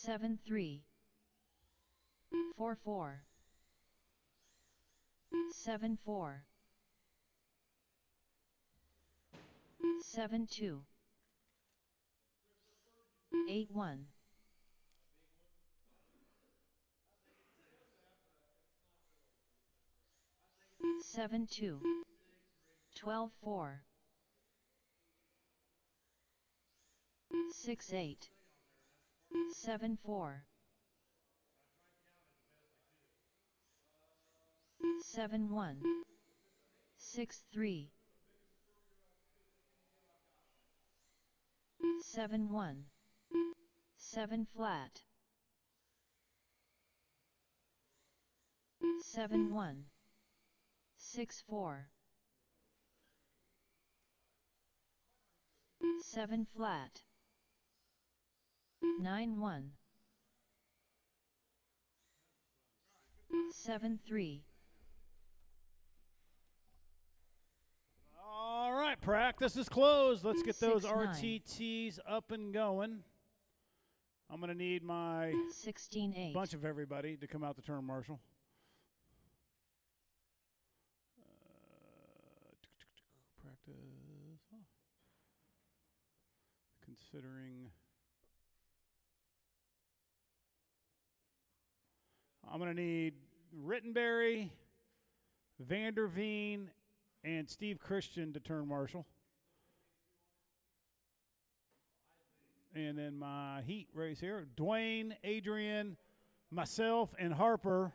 7-3. 4-4. 7-4. 7-2. 8-1. 7-2. 12-4. 6-8. 7-4. 7-1. 6-3. 7-1. 7 flat. 7-1. 6-4. 7 flat. 9-1. 7-3. All right, practice is closed. Let's get those 6-9. RTTs up and going. I'm going to need my 16-8. bunch of everybody to come out to turn marshal. Practice. Oh. Considering. I'm going to need Rittenberry, Vanderveen, and Steve Christian to turn marshal. And then my heat race here, Dwayne, Adrian, myself, and Harper.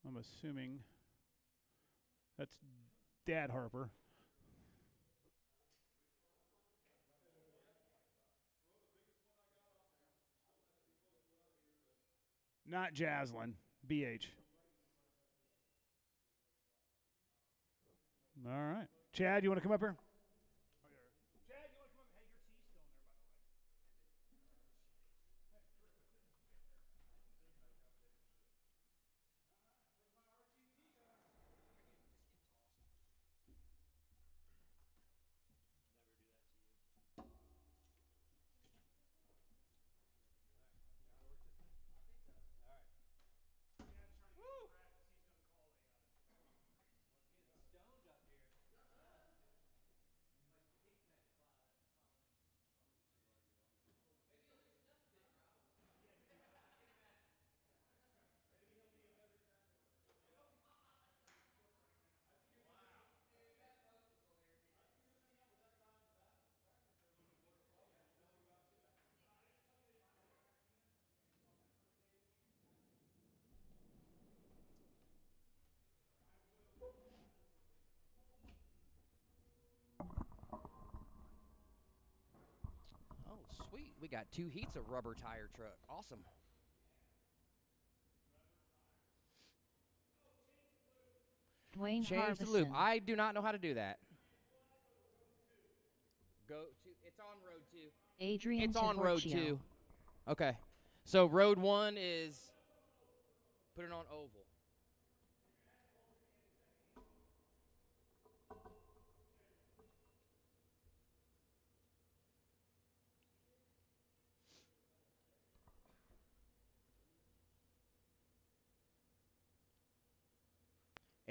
I'm assuming that's Dad Harper. Not Jaslyn, BH. All right. Chad, you want to come up here? Chad, you want to come up? Hey, your tea's still in there, by the way. Oh, sweet. We got 2 heats of rubber tire truck. Awesome. Dwayne Change the Harbison. loop. I do not know how to do that. Go to. It's on road 2. Adrian It's on road Tivorcio. 2. Okay. So road 1 is put it on oval.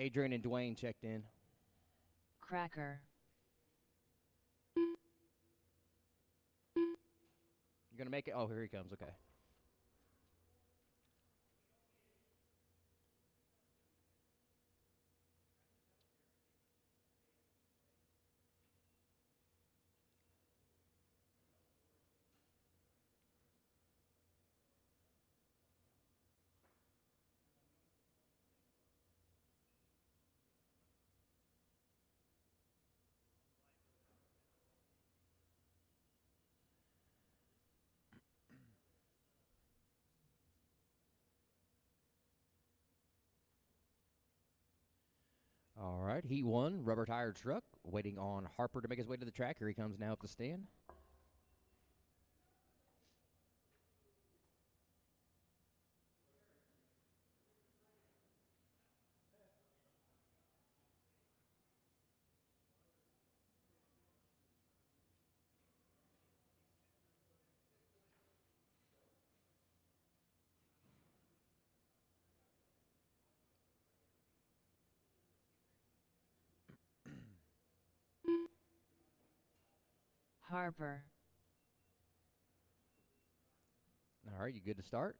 Adrian and Dwayne checked in. Cracker. You gonna make it? Oh, here he comes. Okay. All right, Heat 1, rubber tire truck, waiting on Harper to make his way to the track. Here he comes now up the stand. Harper. All right, you good to start?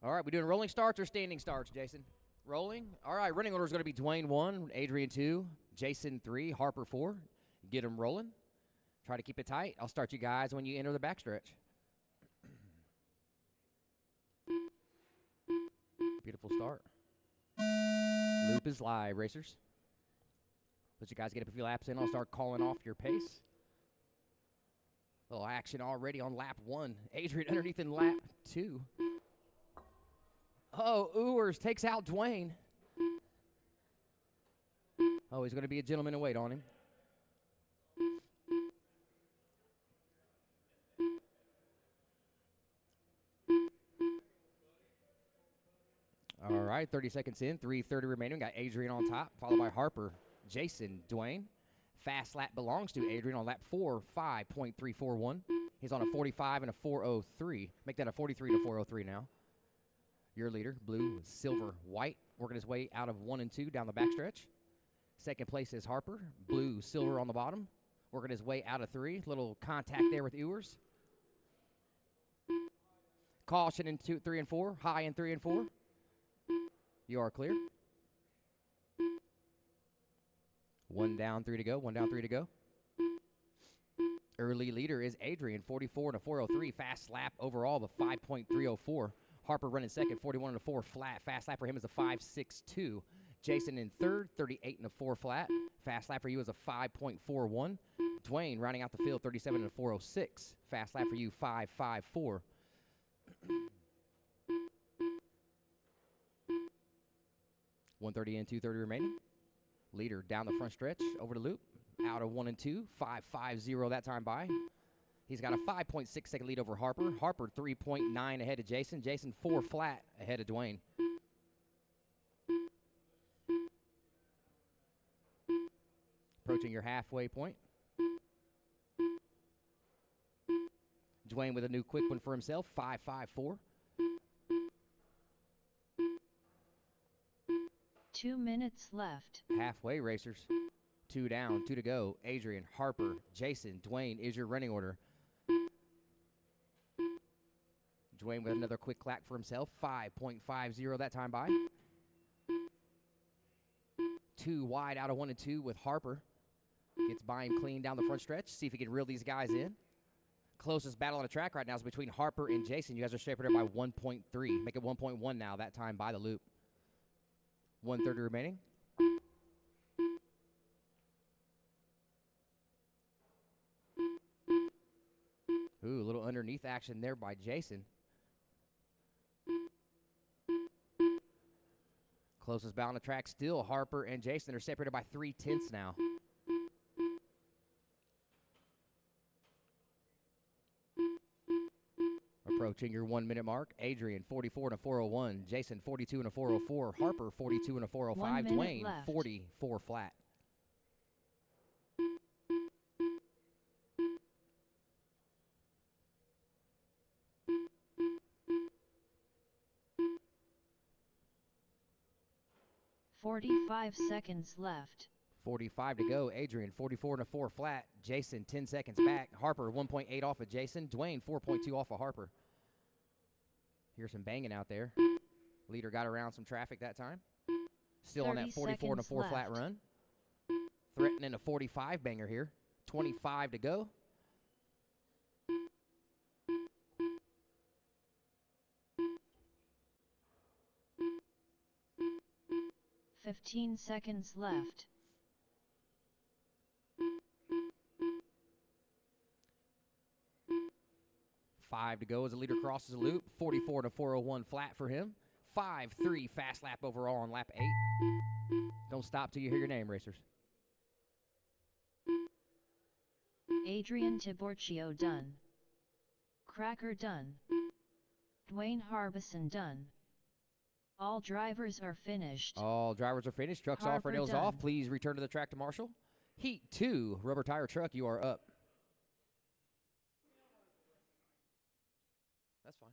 All right, we doing rolling starts or standing starts, Jason? Rolling. All right, running order is going to be Dwayne 1, Adrian 2, Jason 3, Harper 4. Get them rolling. Try to keep it tight. I'll start you guys when you enter the backstretch. Beautiful start. Loop is live, racers. Let you guys get up a few laps in. I'll start calling off your pace. Little action already on lap 1. Adrian underneath in lap 2. Oh, Ewers takes out Dwayne. Oh, he's going to be a gentleman and wait on him. All right, 30 seconds in, 3:30 remaining. We got Adrian on top, followed by Harper, Jason, Dwayne. Fast lap belongs to Adrian on lap 4, 5.341. He's on a 45 and a 403. Make that a 43 to 403 now. Your leader, blue, silver, white, working his way out of 1 and 2 down the backstretch. Second place is Harper, blue, silver on the bottom, working his way out of 3. Little contact there with Ewers. Caution in 2, 3, and 4. High in 3 and 4. You are clear. 1 down, 3 to go. 1 down, 3 to go. Early leader is Adrian, 44 and a 403. Fast lap overall of a 5.304. Harper running second, 41 and a 4 flat. Fast lap for him is a 5.62. Jason in third, 38 and a 4 flat. Fast lap for you is a 5.41. Dwayne rounding out the field, 37 and a 406. Fast lap for you, 5.54. 130 in, 230 remaining. Leader down the front stretch, over the loop, out of 1 and 2, 5.50 that time by. He's got a 5.6 second lead over Harper. Harper 3.9 ahead of Jason. Jason 4 flat ahead of Dwayne. Approaching your halfway point. Dwayne with a new quick one for himself, 5.54. 2 minutes left. Halfway, racers. 2 down, 2 to go. Adrian, Harper, Jason, Dwayne is your running order. Dwayne with another quick clack for himself, 5.50 that time by. 2 wide out of 1 and 2 with Harper. Gets by him clean down the front stretch. See if he can reel these guys in. Closest battle on the track right now is between Harper and Jason. You guys are separated by 1.3. Make it 1.1 now, that time by the loop. 130 remaining. Ooh, a little underneath action there by Jason. Closest battle on the track still Harper and Jason. They're separated by 0.3 now. Approaching your 1 minute mark. Adrian 44 and a 401. Jason 42 and a 404. Harper 42 and a 405. Dwayne left. 44 flat. $45 seconds left. 45 to go. Adrian 44 and a 4 flat. Jason 10 seconds back. Harper 1.8 off of Jason. Dwayne 4.2 off of Harper. Here's some banging out there. Leader got around some traffic that time. Still on that 44 and a 4 flat run. Threatening a 45 banger here. 25 to go. $15 seconds left. 5 to go as the leader crosses the loop. 44 to 401 flat for him. 5-3 fast lap overall on lap 8. Don't stop till you hear your name, racers. Adrian Tiborcio done. Cracker done. Dwayne Harbison done. All drivers are finished. All drivers are finished. Trucks off, Harper rails done. off. Please return to the track to marshal. Heat 2, rubber tire truck, you are up. That's fine.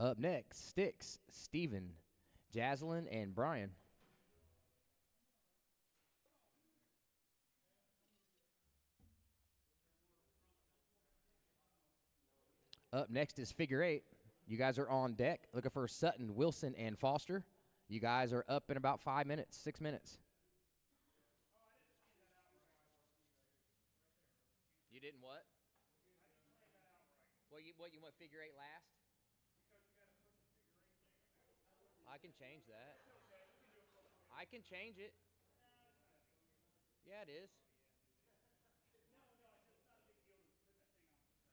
Up next, Sticks, Steven, Jaslyn, and Brian. Up next is figure 8. You guys are on deck. Looking for Sutton, Wilson, and Foster. You guys are up in about 5 minutes, 6 minutes. You didn't what? What you want figure 8 last? I can change that. I can change it. Yeah, it is.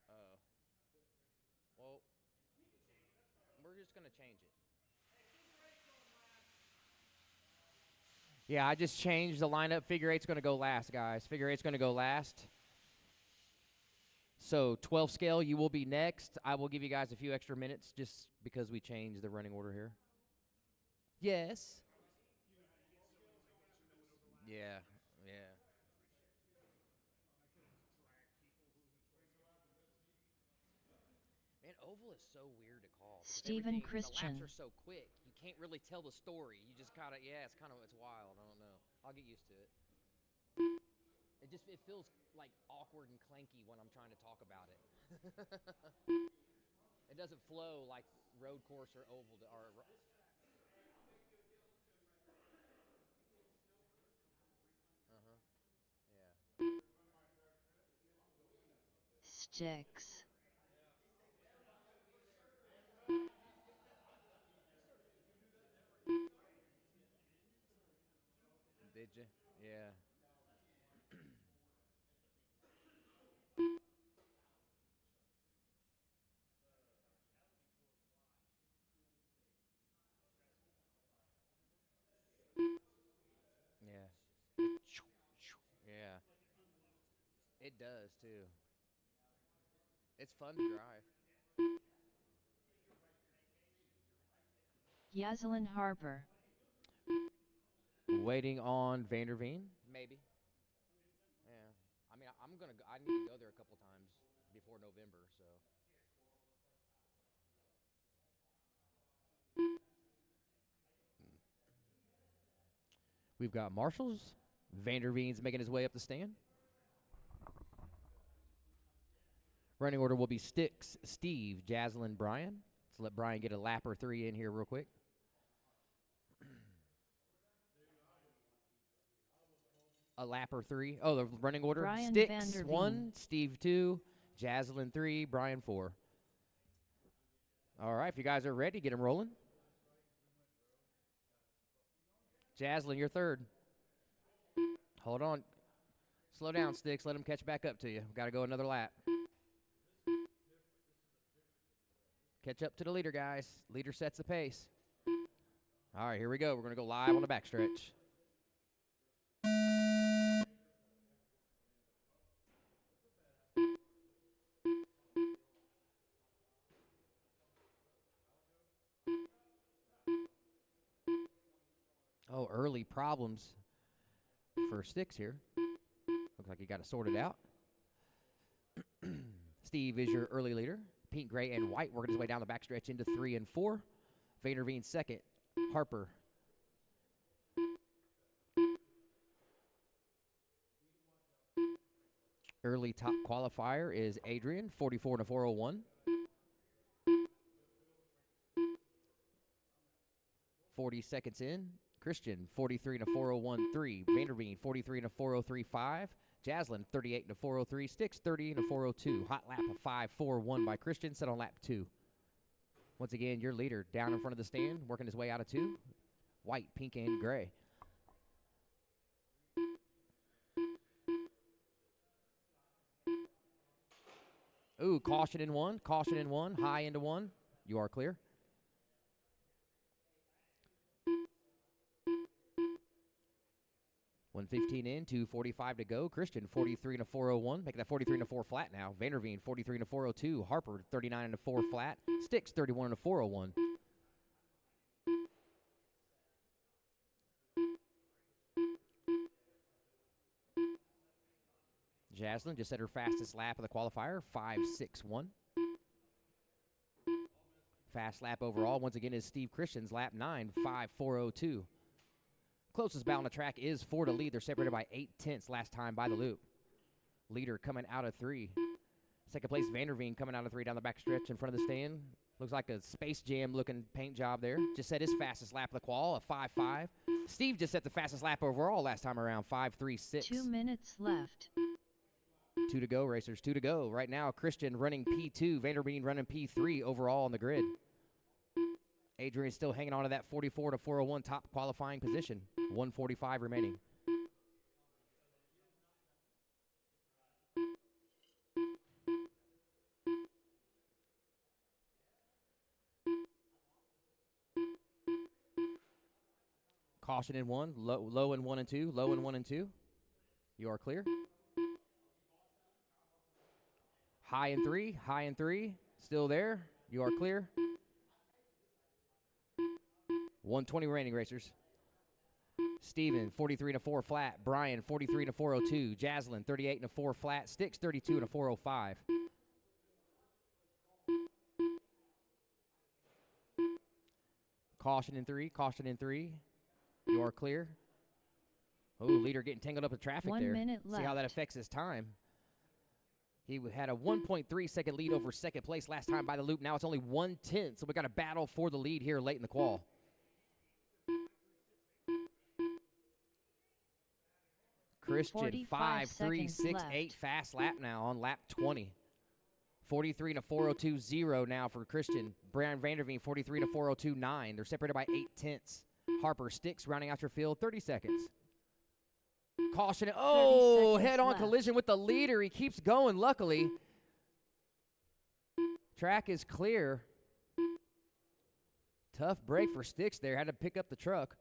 Oh. Well, we're just going to change it. Yeah, I just changed the lineup. Figure 8's going to go last, guys. Figure 8's going to go last. So 12 scale, you will be next. I will give you guys a few extra minutes just because we changed the running order here. Yes. Yeah, yeah. Man, oval is so weird to call. Stephen The Christian. laps are so quick. You can't really tell the story. You just kind of, it's wild. I don't know. I'll get used to it. It feels like awkward and clanky when I'm trying to talk about it. It doesn't flow like road course or oval or. Yeah. Sticks. Did you? Yeah. Yeah. Yeah. It does too. It's fun to drive. Yaslin Harper. Waiting on Vanderveen, maybe. Yeah. I mean, I'm gonna. I need to go there a couple times before November, so. We've got Marshalls. Vanderveen's making his way up the stand. Running order will be Sticks, Steve, Jaslyn, Brian. Let's let Brian get a lap or 3 in here real quick. A lap or 3. Oh, the running order. Brian Sticks, Vanderveen. 1, Steve, 2, Jaslyn, 3, Brian, 4. All right, if you guys are ready, get them rolling. Jaslyn, you're third. Hold on. Slow down, Sticks. Let him catch back up to you. Got to go another lap. Catch up to the leader, guys. Leader sets the pace. All right, here we go. We're going to go live on the backstretch. Oh, early problems for Sticks here. Looks like he got it sorted out. Steve is your early leader. Pink, gray, and white working his way down the backstretch into 3 and 4. Vanderveen second. Harper. Early top qualifier is Adrian, 44 and a 401. 40 seconds in. Christian, 43 and a 401.3. Vanderveen, 43 and a 403.5. Jaslyn, 38 and a 403. Sticks, 30 and a 402. Hot lap of 5.41 by Christian, set on lap 2. Once again, your leader down in front of the stand, working his way out of 2. White, pink, and gray. Ooh, caution in 1. Caution in 1. High into 1. You are clear. .115 in, 2:45 to go. Christian, 43 and a 401, making that 43 and a 4 flat now. Vanderveen, 43 and a 402. Harper, 39 and a 4 flat. Sticks, 31 and a 401. Jaslyn just set her fastest lap of the qualifier, 5.61. Fast lap overall, once again, is Steve Christian's lap 9, 5:4:02. Closest bout on the track is 4 to lead. They're separated by 8/10 last time by the loop. Leader coming out of 3. Second place, Vanderveen coming out of 3 down the back stretch in front of the stand. Looks like a Space Jam looking paint job there. Just set his fastest lap of the qual, a 5:5. Steve just set the fastest lap overall last time around, 5:36. 2 minutes left. 2 to go, racers. 2 to go. Right now, Christian running P2, Vanderveen running P3 overall on the grid. Adrian still hanging on to that 44 to 401 top qualifying position. 1:45 remaining. Caution in 1, low in 1 and 2, low in 1 and 2. You are clear. High in 3, high in 3. Still there. You are clear. 120 remaining, racers. Steven, 43 and a 4 flat. Brian, 43 and a 402. Jaslyn, 38 and a 4 flat. Sticks, 32 and a 405. Caution in 3, caution in 3. You are clear. Oh, leader getting tangled up with traffic 1 there. minute See how that left. affects his time. He had a 1.3 second lead over second place last time by the loop. Now it's only 1/10, so we got a battle for the lead here late in the qual. Christian, 45 5:3.68 seconds fast lap now on lap 20. 43 and a 402.0 now for Christian. Brian Vanderveen, 43 and a 402.9. They're separated by 8/10. Harper Sticks rounding out your field, 30 seconds. Caution. Oh, seconds head-on left. collision with the leader. He keeps going, luckily. Track is clear. Tough break for Sticks there. Had to pick up the truck.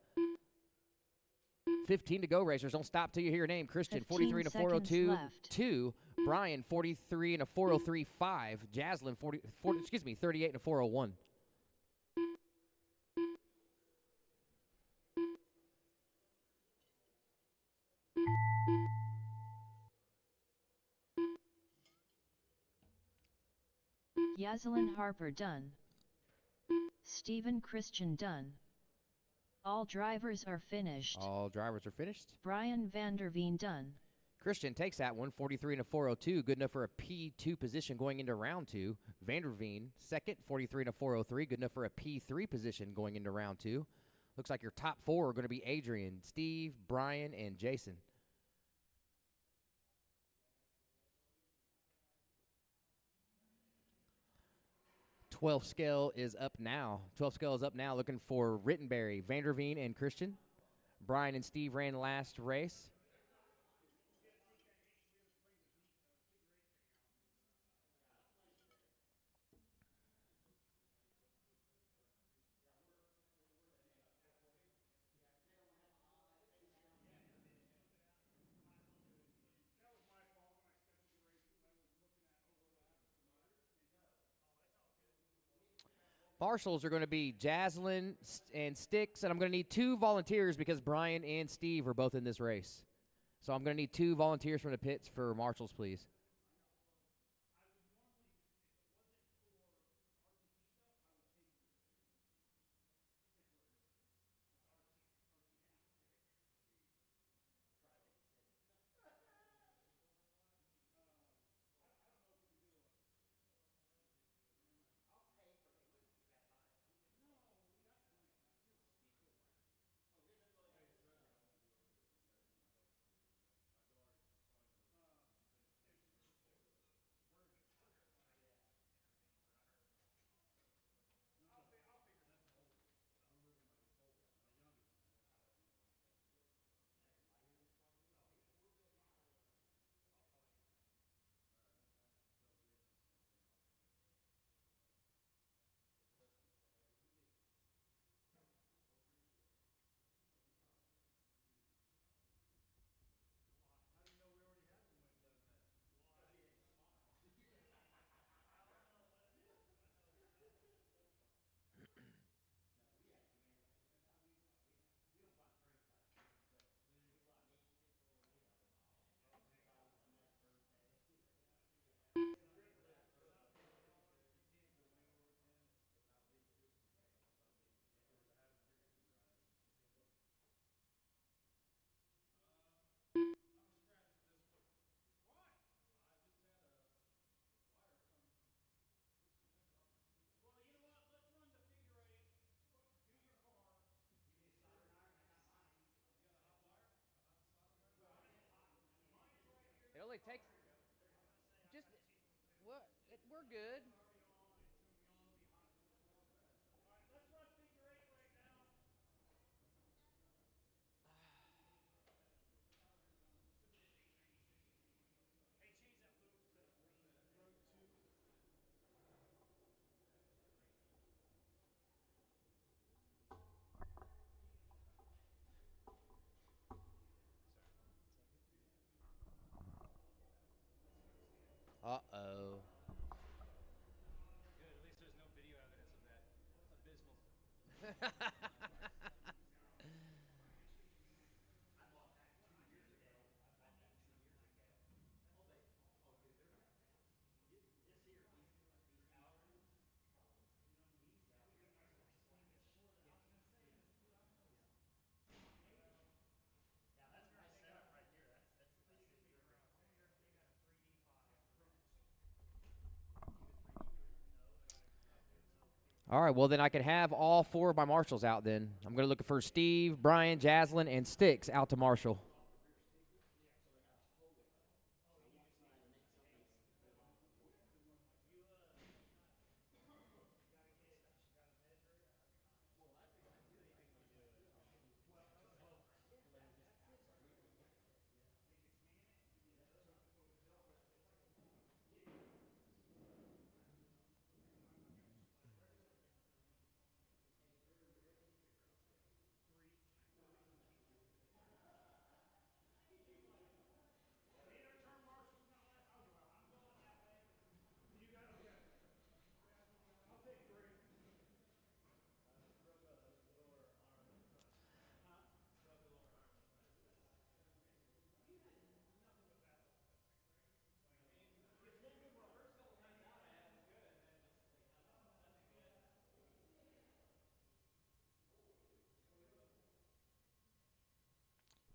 15 to go, racers. Don't stop till you hear your name. Christian, 43 and a 402.2. Brian, 43 and a 403.5. Jaslyn, 38 and a 401. Yaselin Harper done. Stephen Christian done. All drivers are finished. All drivers are finished. Brian Vanderveen done. Christian takes that one, 43 and a 402. Good enough for a P2 position going into round 2. Vanderveen, second, 43 and a 403. Good enough for a P3 position going into round 2. Looks like your top 4 are going to be Adrian, Steve, Brian, and Jason. Twelfth scale is up now. 12th scale is up now, looking for Rittenberry, Vanderveen, and Christian. Brian and Steve ran last race. Marshals are going to be Jaslyn and Sticks, and I'm going to need 2 volunteers because Brian and Steve are both in this race. So I'm going to need 2 volunteers from the pits for marshals, please. only takes just what we're good. Uh-oh. Good. At least there's no video evidence of that abysmal. All right, well, then I can have all 4 of my marshals out then. I'm going to look for Steve, Brian, Jaslyn, and Sticks out to marshal.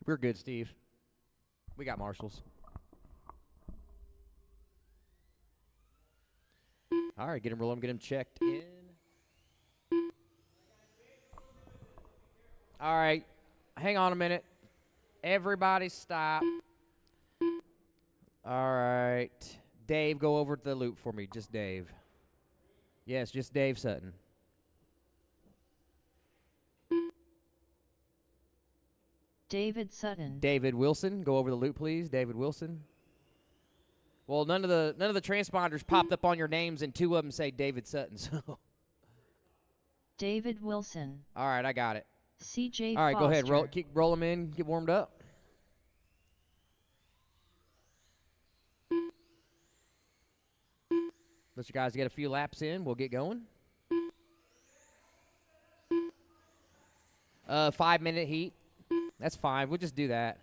We're good, Steve. We got marshals. All right, get him rolling, get him checked in. All right, hang on a minute. Everybody stop. All right. Dave, go over to the loop for me. Just Dave. Yes, just Dave Sutton. David Sutton. David Wilson, go over the loop, please. David Wilson. Well, none of the transponders popped up on your names, and 2 of them say David Sutton. So. David Wilson. All right, I got it. CJ All right, Foster. go ahead. Roll them in. Get warmed up. Let you guys get a few laps in. We'll get going. 5-minute heat. That's fine. We'll just do that.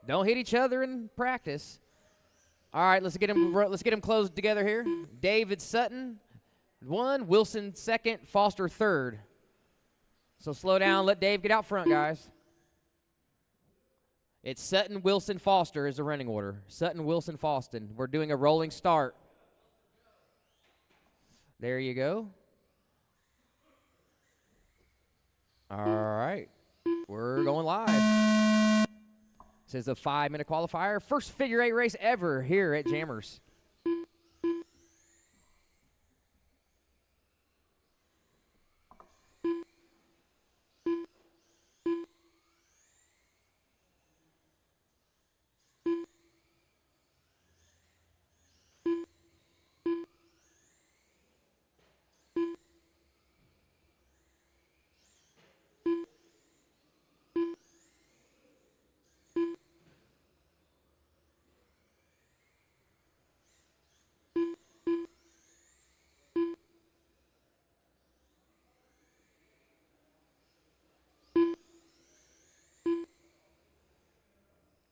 Don't hit each other in practice. All right, let's get them closed together here. David Sutton, 1. Wilson, 2nd. Foster, 3rd. So slow down. Let Dave get out front, guys. It's Sutton, Wilson, Foster is the running order. Sutton, Wilson, Foster. We're doing a rolling start. There you go. All right. We're going live. This is a 5-minute qualifier. First figure 8 race ever here at Jammers.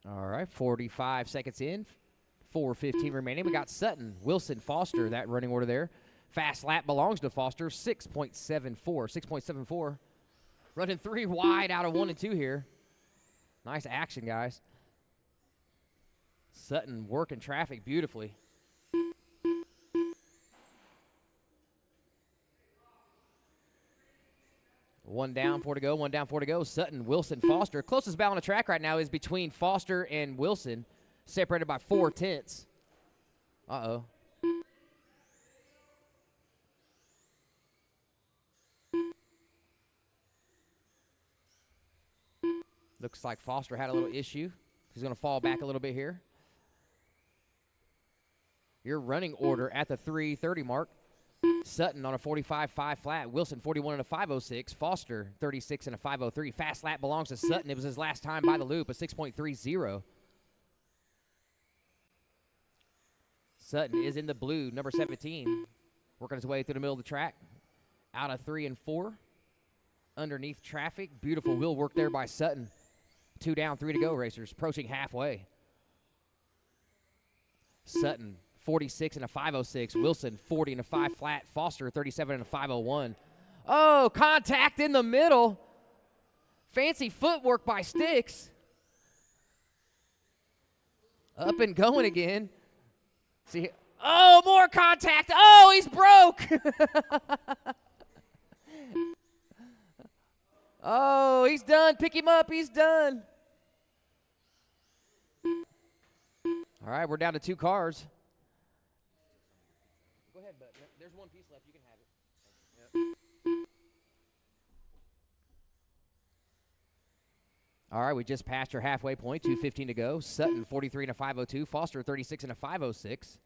All right, 45 seconds in, 4:15 remaining. We got Sutton, Wilson, Foster, that running order there. Fast lap belongs to Foster, 6.74. Running 3 wide out of 1 and 2 here. Nice action, guys. Sutton working traffic beautifully. One down, 4 to go. 1 down, 4 to go. Sutton, Wilson, Foster. Closest battle on the track right now is between Foster and Wilson. separated by 4/10. Uh-oh. Looks like Foster had a little issue. He's going to fall back a little bit here. Your running order at the 3:30 mark. Sutton on a 45.5 flat. Wilson 41 and a 5.06. Foster 36 and a 5.03. Fast lap belongs to Sutton. It was his last time by the loop, a 6.30. Sutton is in the blue, number 17. Working his way through the middle of the track. Out of 3 and 4. Underneath traffic. Beautiful wheel work there by Sutton. 2 down, 3 to go, racers. Approaching halfway. Sutton 46 and a 5.06. Wilson 40 and a 5 flat. Foster 37 and a 5.01. Oh, contact in the middle. Fancy footwork by Sticks. Up and going again. See, oh, more contact. Oh, he's broke. Oh, he's done. Pick him up. He's done. All right, we're down to 2 cars. Go ahead, bud. There's one piece left. You can have it. Yep. All right, we just passed our halfway point. 2:15 to go. Sutton 43 and a 5.02. Foster 36 and a 5.06.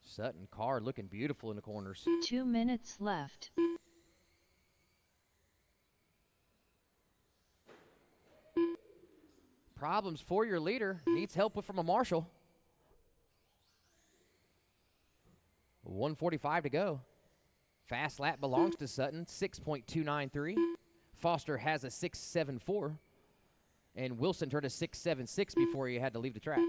Sutton car looking beautiful in the corners. 2 minutes left. Problems for your leader. Needs help from a marshal. 1:45 to go. Fast lap belongs to Sutton. 6.293. Foster has a 6.74. And Wilson turned a 6.76 before he had to leave the track.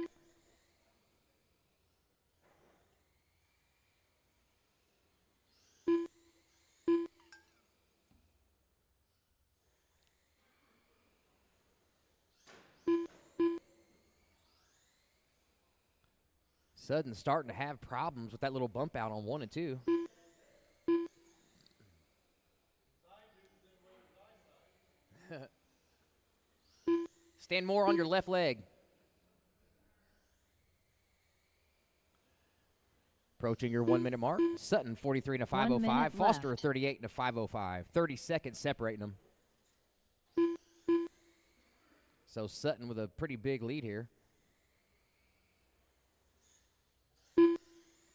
Sutton's starting to have problems with that little bump out on 1 and 2. Stand more on your left leg. Approaching your 1 minute mark. Sutton 43 and a 5.05. Foster left. 38 and a 5.05. 30 seconds separating them. So Sutton with a pretty big lead here.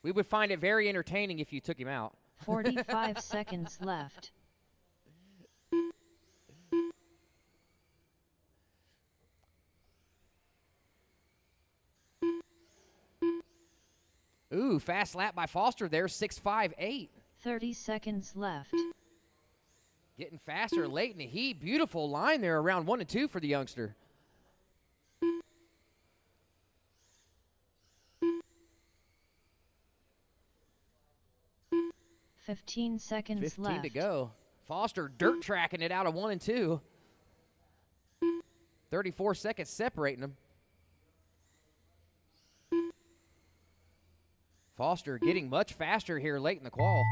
We would find it very entertaining if you took him out. 45 seconds left. Ooh, fast lap by Foster there, 6.58. 30 seconds left. Getting faster late in the heat. Beautiful line there around 1 and 2 for the youngster. 15 seconds 15 left. to go. Foster dirt tracking it out of 1 and 2. 34 seconds separating them. Foster getting much faster here late in the qual.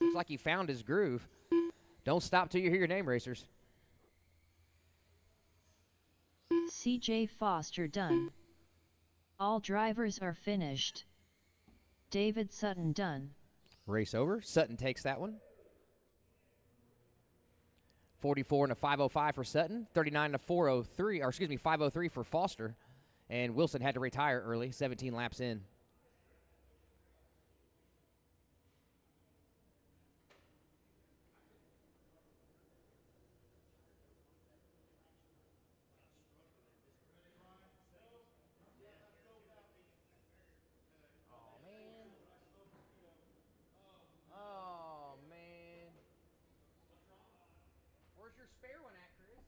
Looks like he found his groove. Don't stop till you hear your name, racers. CJ Foster done. All drivers are finished. David Sutton done. Race over. Sutton takes that one. 44 and a 5.05 for Sutton. 39 and a 4.03, or excuse me, 5.03 for Foster. And Wilson had to retire early, 17 laps in. Oh, man. Where's your spare one at, Chris?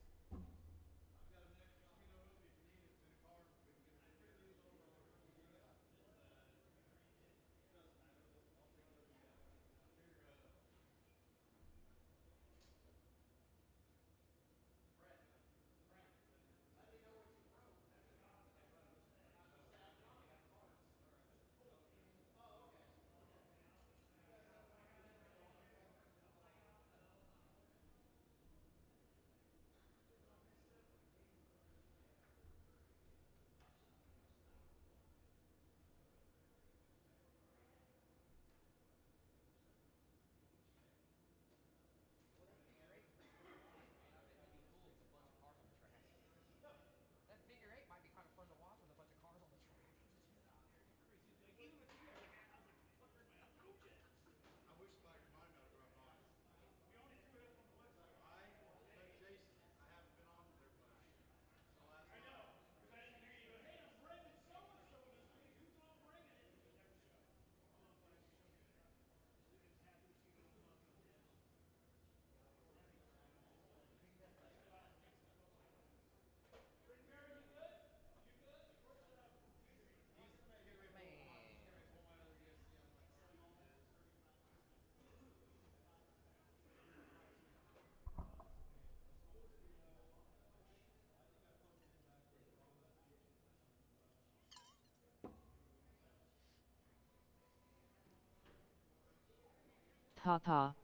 Papa.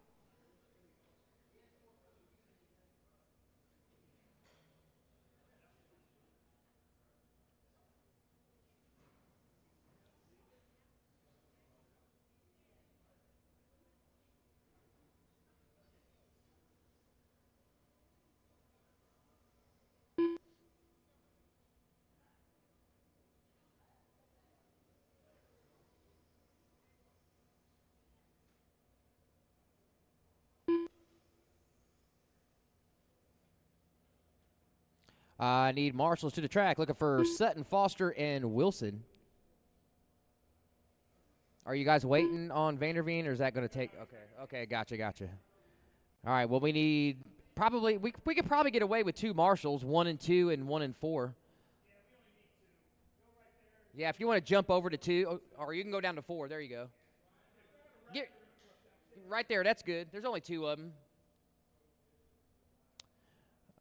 I need marshals to the track. Looking for Sutton, Foster, and Wilson. Are you guys waiting on Vanderveen, or is that going to take? Okay, gotcha. All right, well, we need probably, we could probably get away with 2 marshals, 1 and 2 and 1 and 4. Yeah, if you want to jump over to 2, or you can go down to 4. There you go. Get right there. That's good. There's only 2 of them.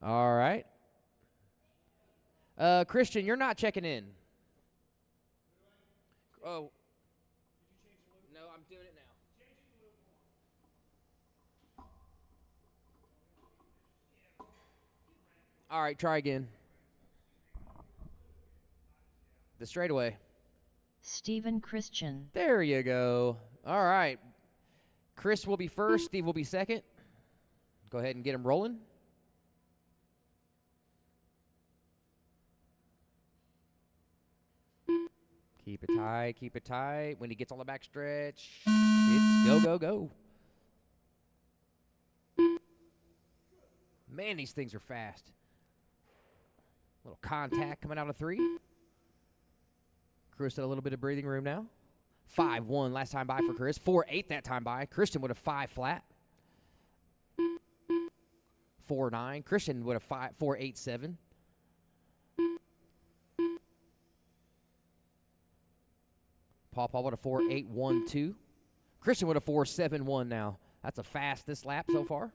All right. Christian, you're not checking in. Oh. No, I'm doing it now. All right, try again. The straightaway. Stephen Christian. There you go. All right. Chris will be first. Steve will be second. Go ahead and get him rolling. Keep it tight. When he gets on the back stretch, it's go, go, go. Man, these things are fast. Little contact coming out of 3. Chris had a little bit of breathing room now. 5-1 last time by for Chris. 4-8 that time by. Christian with a 5 flat. 4-9. Christian with a 4-8-7. Paul with a 4-8-1-2. Christian with a 4-7-1 now. That's a fastest lap so far.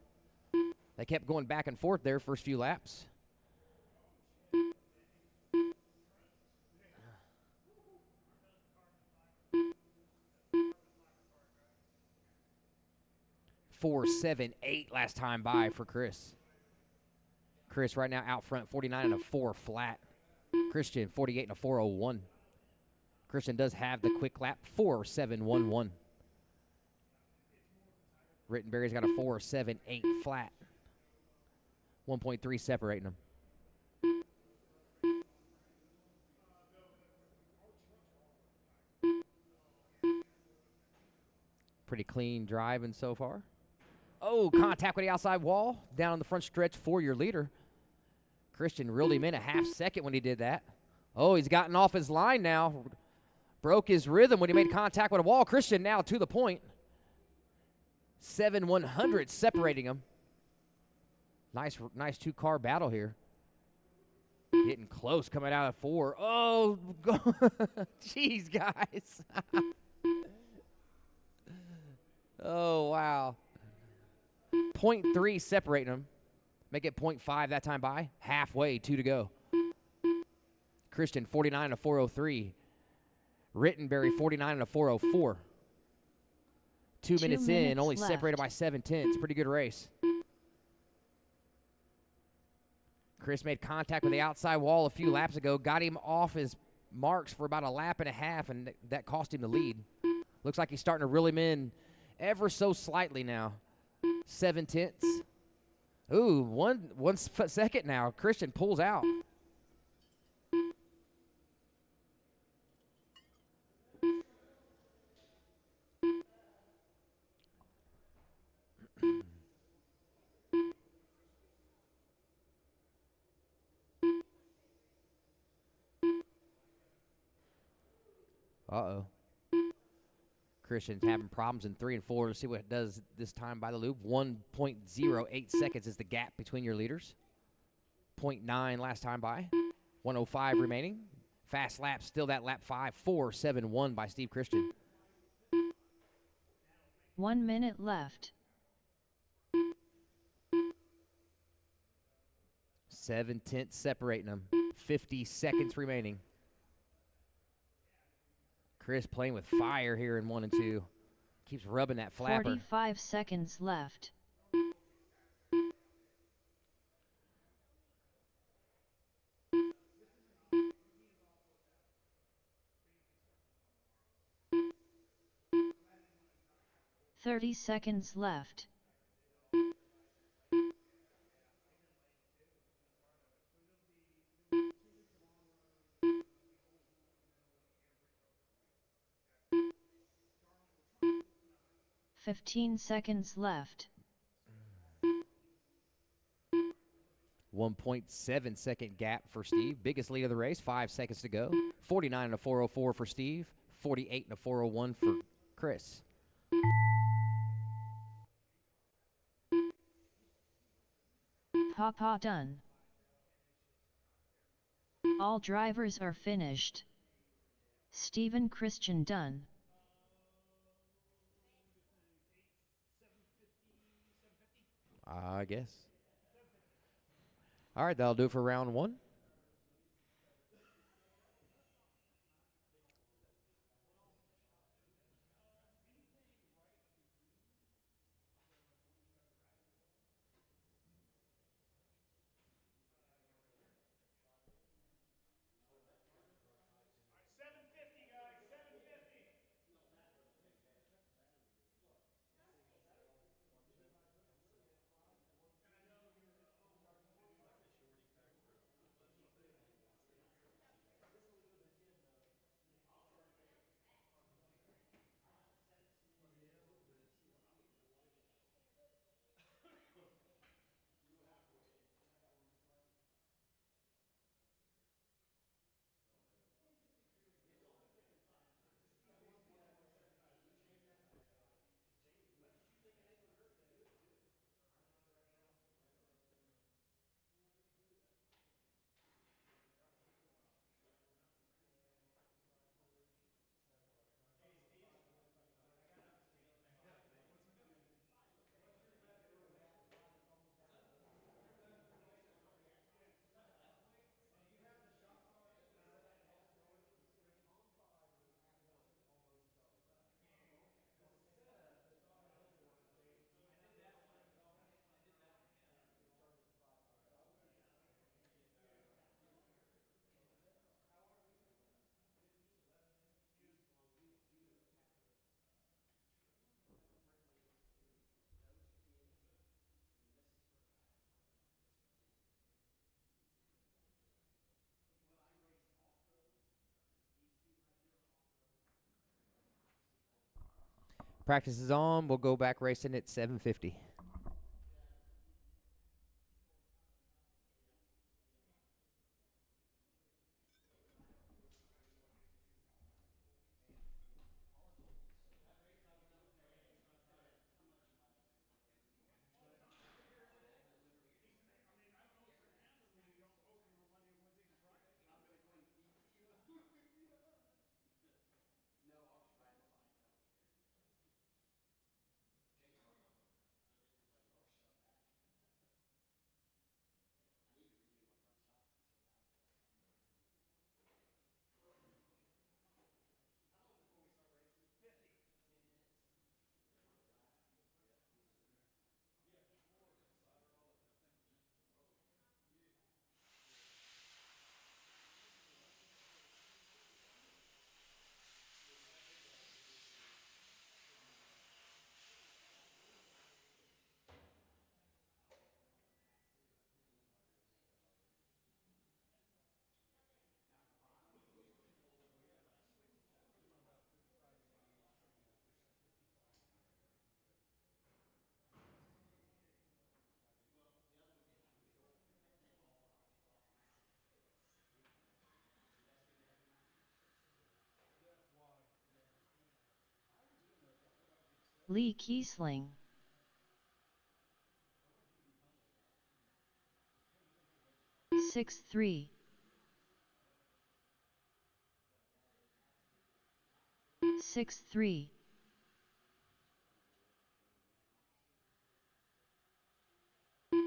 They kept going back and forth there first few laps. Four, 7, 8 last time by for Chris. Chris right now out front, 49 and a 4 flat. Christian, 48 and a 4.01. Christian does have the quick lap, 4.711. Rittenberry's got a 4.78 flat. 1.3 separating them. Pretty clean driving so far. Oh, contact with the outside wall. Down on the front stretch for your leader. Christian reeled him in a half second when he did that. Oh, he's gotten off his line now. Broke his rhythm when he made contact with a wall. Christian now to the point. 7/100 separating him. Nice 2-car battle here. Getting close coming out of 4. Oh, jeez, guys. Oh, wow. 0.3 separating them. Make it 0.5 that time by. Halfway, 2 to go. Christian, 49 and a 4.03. Rittenberry, 49 and a 4.04. 2 minutes in, only left. separated by 7/10. Pretty good race. Chris made contact with the outside wall a few laps ago. Got him off his marks for about a lap and a half, and that cost him the lead. Looks like he's starting to reel him in ever so slightly now. 7/10. Ooh, one second now. Christian pulls out. Uh-oh. Christian's having problems in 3 and 4. Let's see what it does this time by the loop. 1.08 seconds is the gap between your leaders. 0.9 last time by. 1:05 remaining. Fast lap, still that lap 5. 4.71 by Steve Christian. 1 minute left. 7/10 separating them. 50 seconds remaining. Chris playing with fire here in 1 and 2. Keeps rubbing that flapper. 45 seconds left. Thirty seconds left. $15 seconds left. 1.7 second gap for Steve. Biggest lead of the race. 5 seconds to go. 49 and a 404 for Steve. 48 and a 401 for Chris. Papa done. All drivers are finished. Stephen Christian done. I guess. All right, that'll do it for round one. Practice is on. We'll go back racing at 7:50. Lee Kiesling. Six 3. 6-3.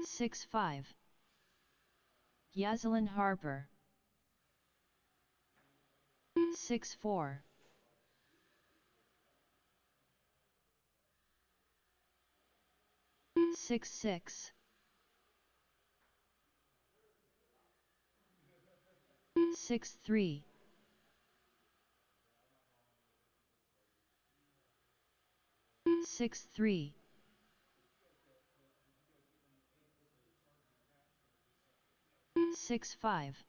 6-5. Yazelin Harper. 6-4. 6 6 6 3 6 3 6 5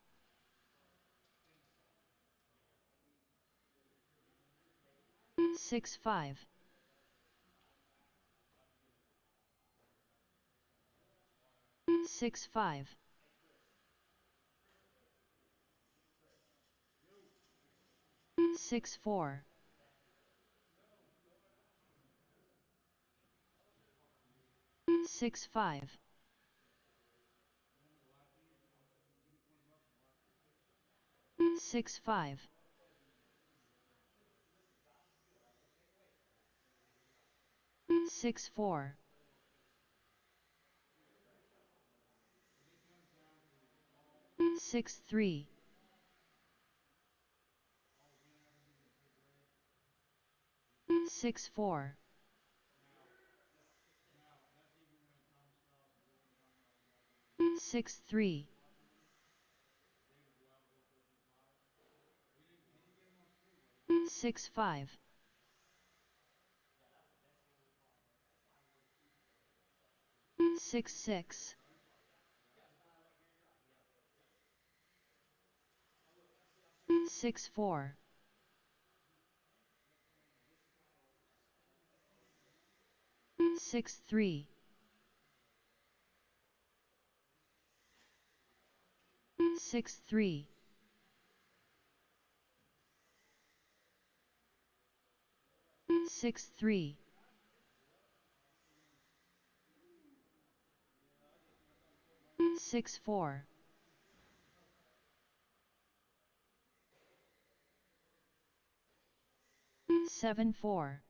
6 5 6 5 6 4 6 5 6 5 6 4 6 3 6 4 6 3 6 5 6 6 6 4 6 3 6 3 6 3 6 4 7 4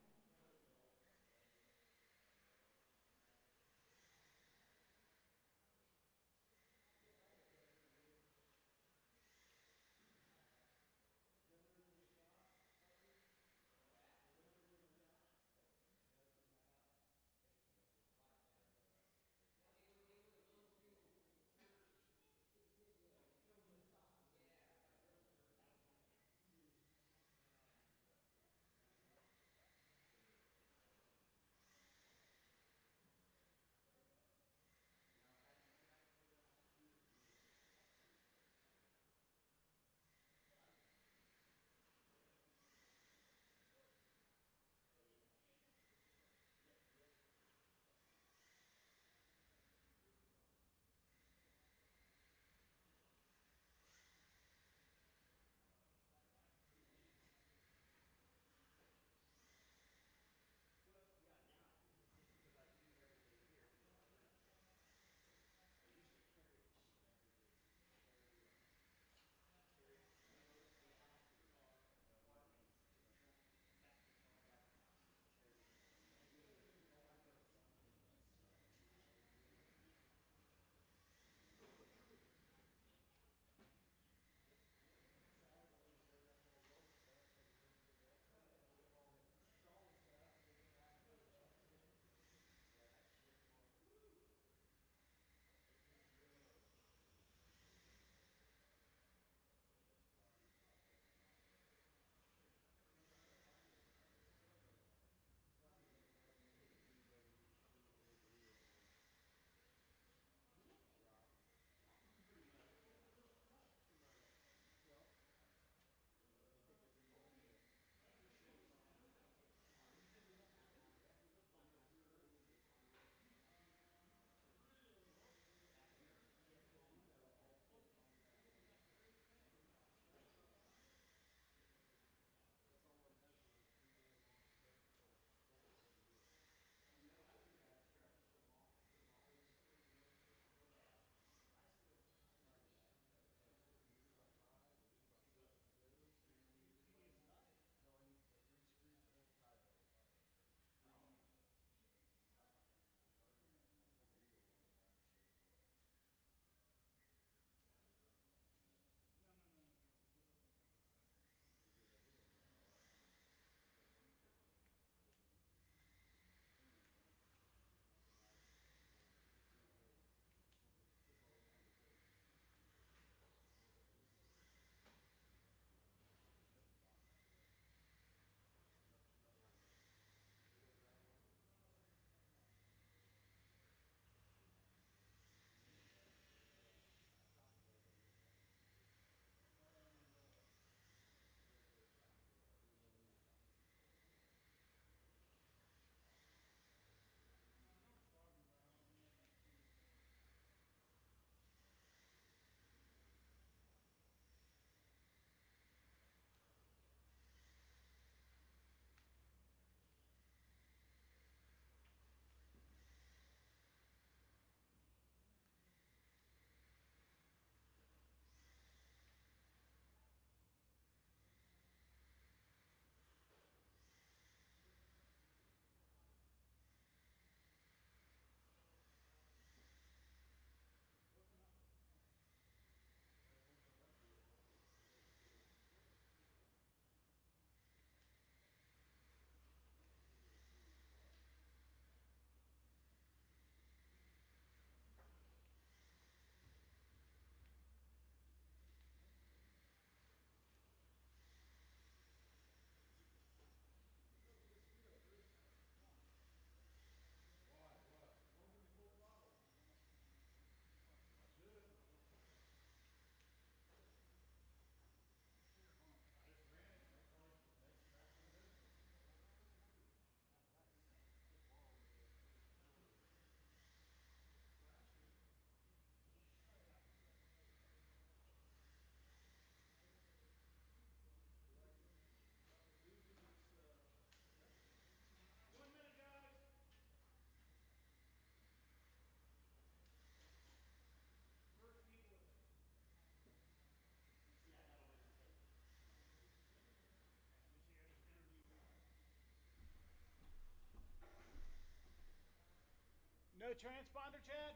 no transponder, Chad?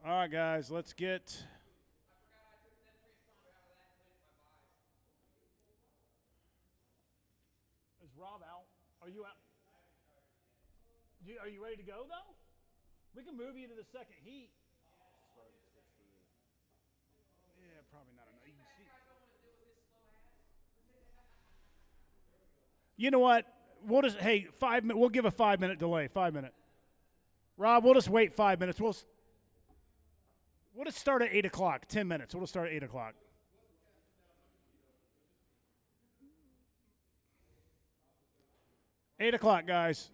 All right, guys, let's get. Is Rob out? Are you out? Are you ready to go though? We can move you to the second heat. Yeah, probably not enough. You can see. You know what? We'll just 5 minutes. We'll give a 5 minute delay. 5 minute. Rob, we'll just wait 5 minutes. We'll just start at 8 o'clock. 10 minutes. We'll just start at 8 o'clock. Eight o'clock, guys.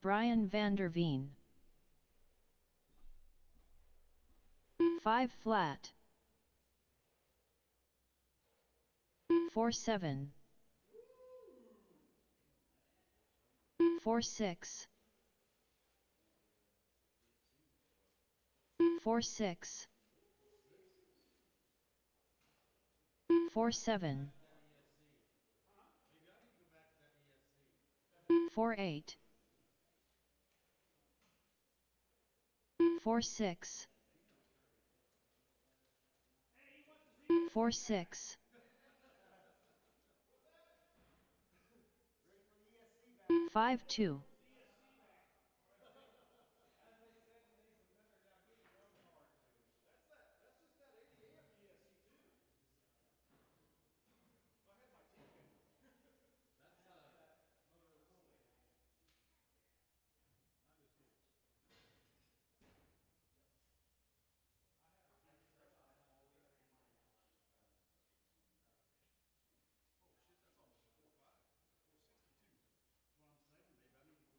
Brian van der Veen. 5 flat. 4-7. 4-6. 4-6. 4-7. 4-8. 4-6. 4-6. 5-2. 462. That's what I'm saying. Maybe I need to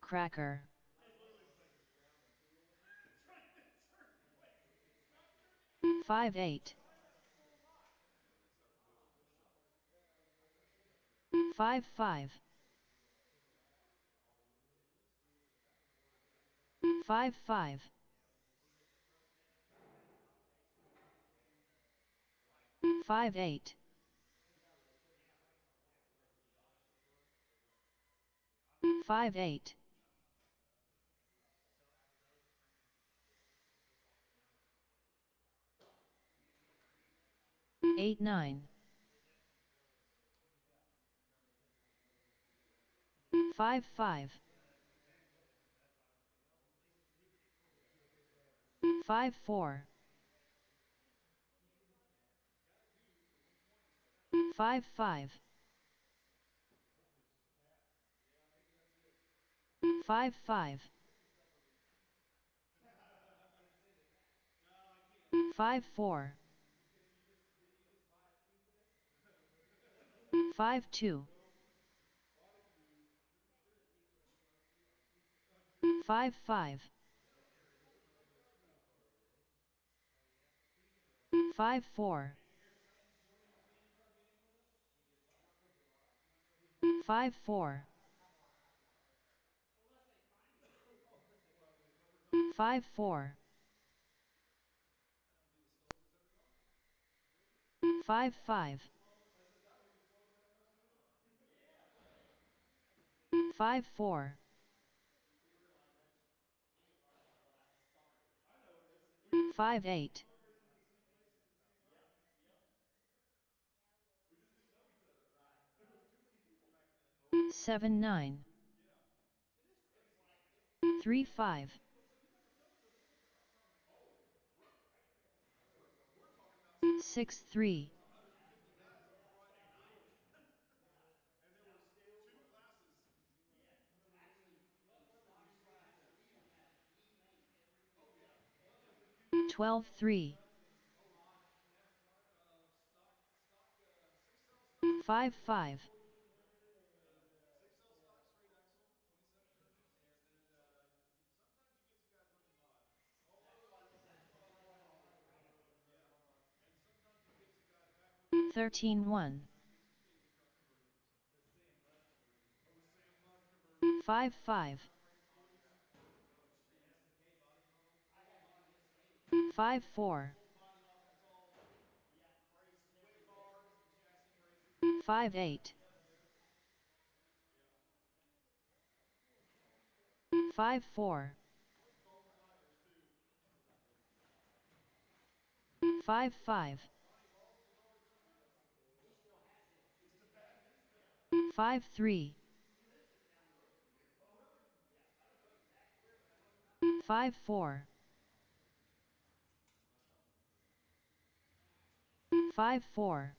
Cracker. 5-8. 5-5. 5-5. 5-8. 5-8. 8-9. 5-5. 5-4. 5-5. 5-5. 5-4. 5-2. 5-5. 5-4. 5-4. 5-4. 5-5. 5-4. 5-8. 7-9. 3-5. 6-3. 12-3. 5-5. 13-1. 5-5. 5-4. 5-8. 5-4. 5-5. 5-3. 5-4. 5-4.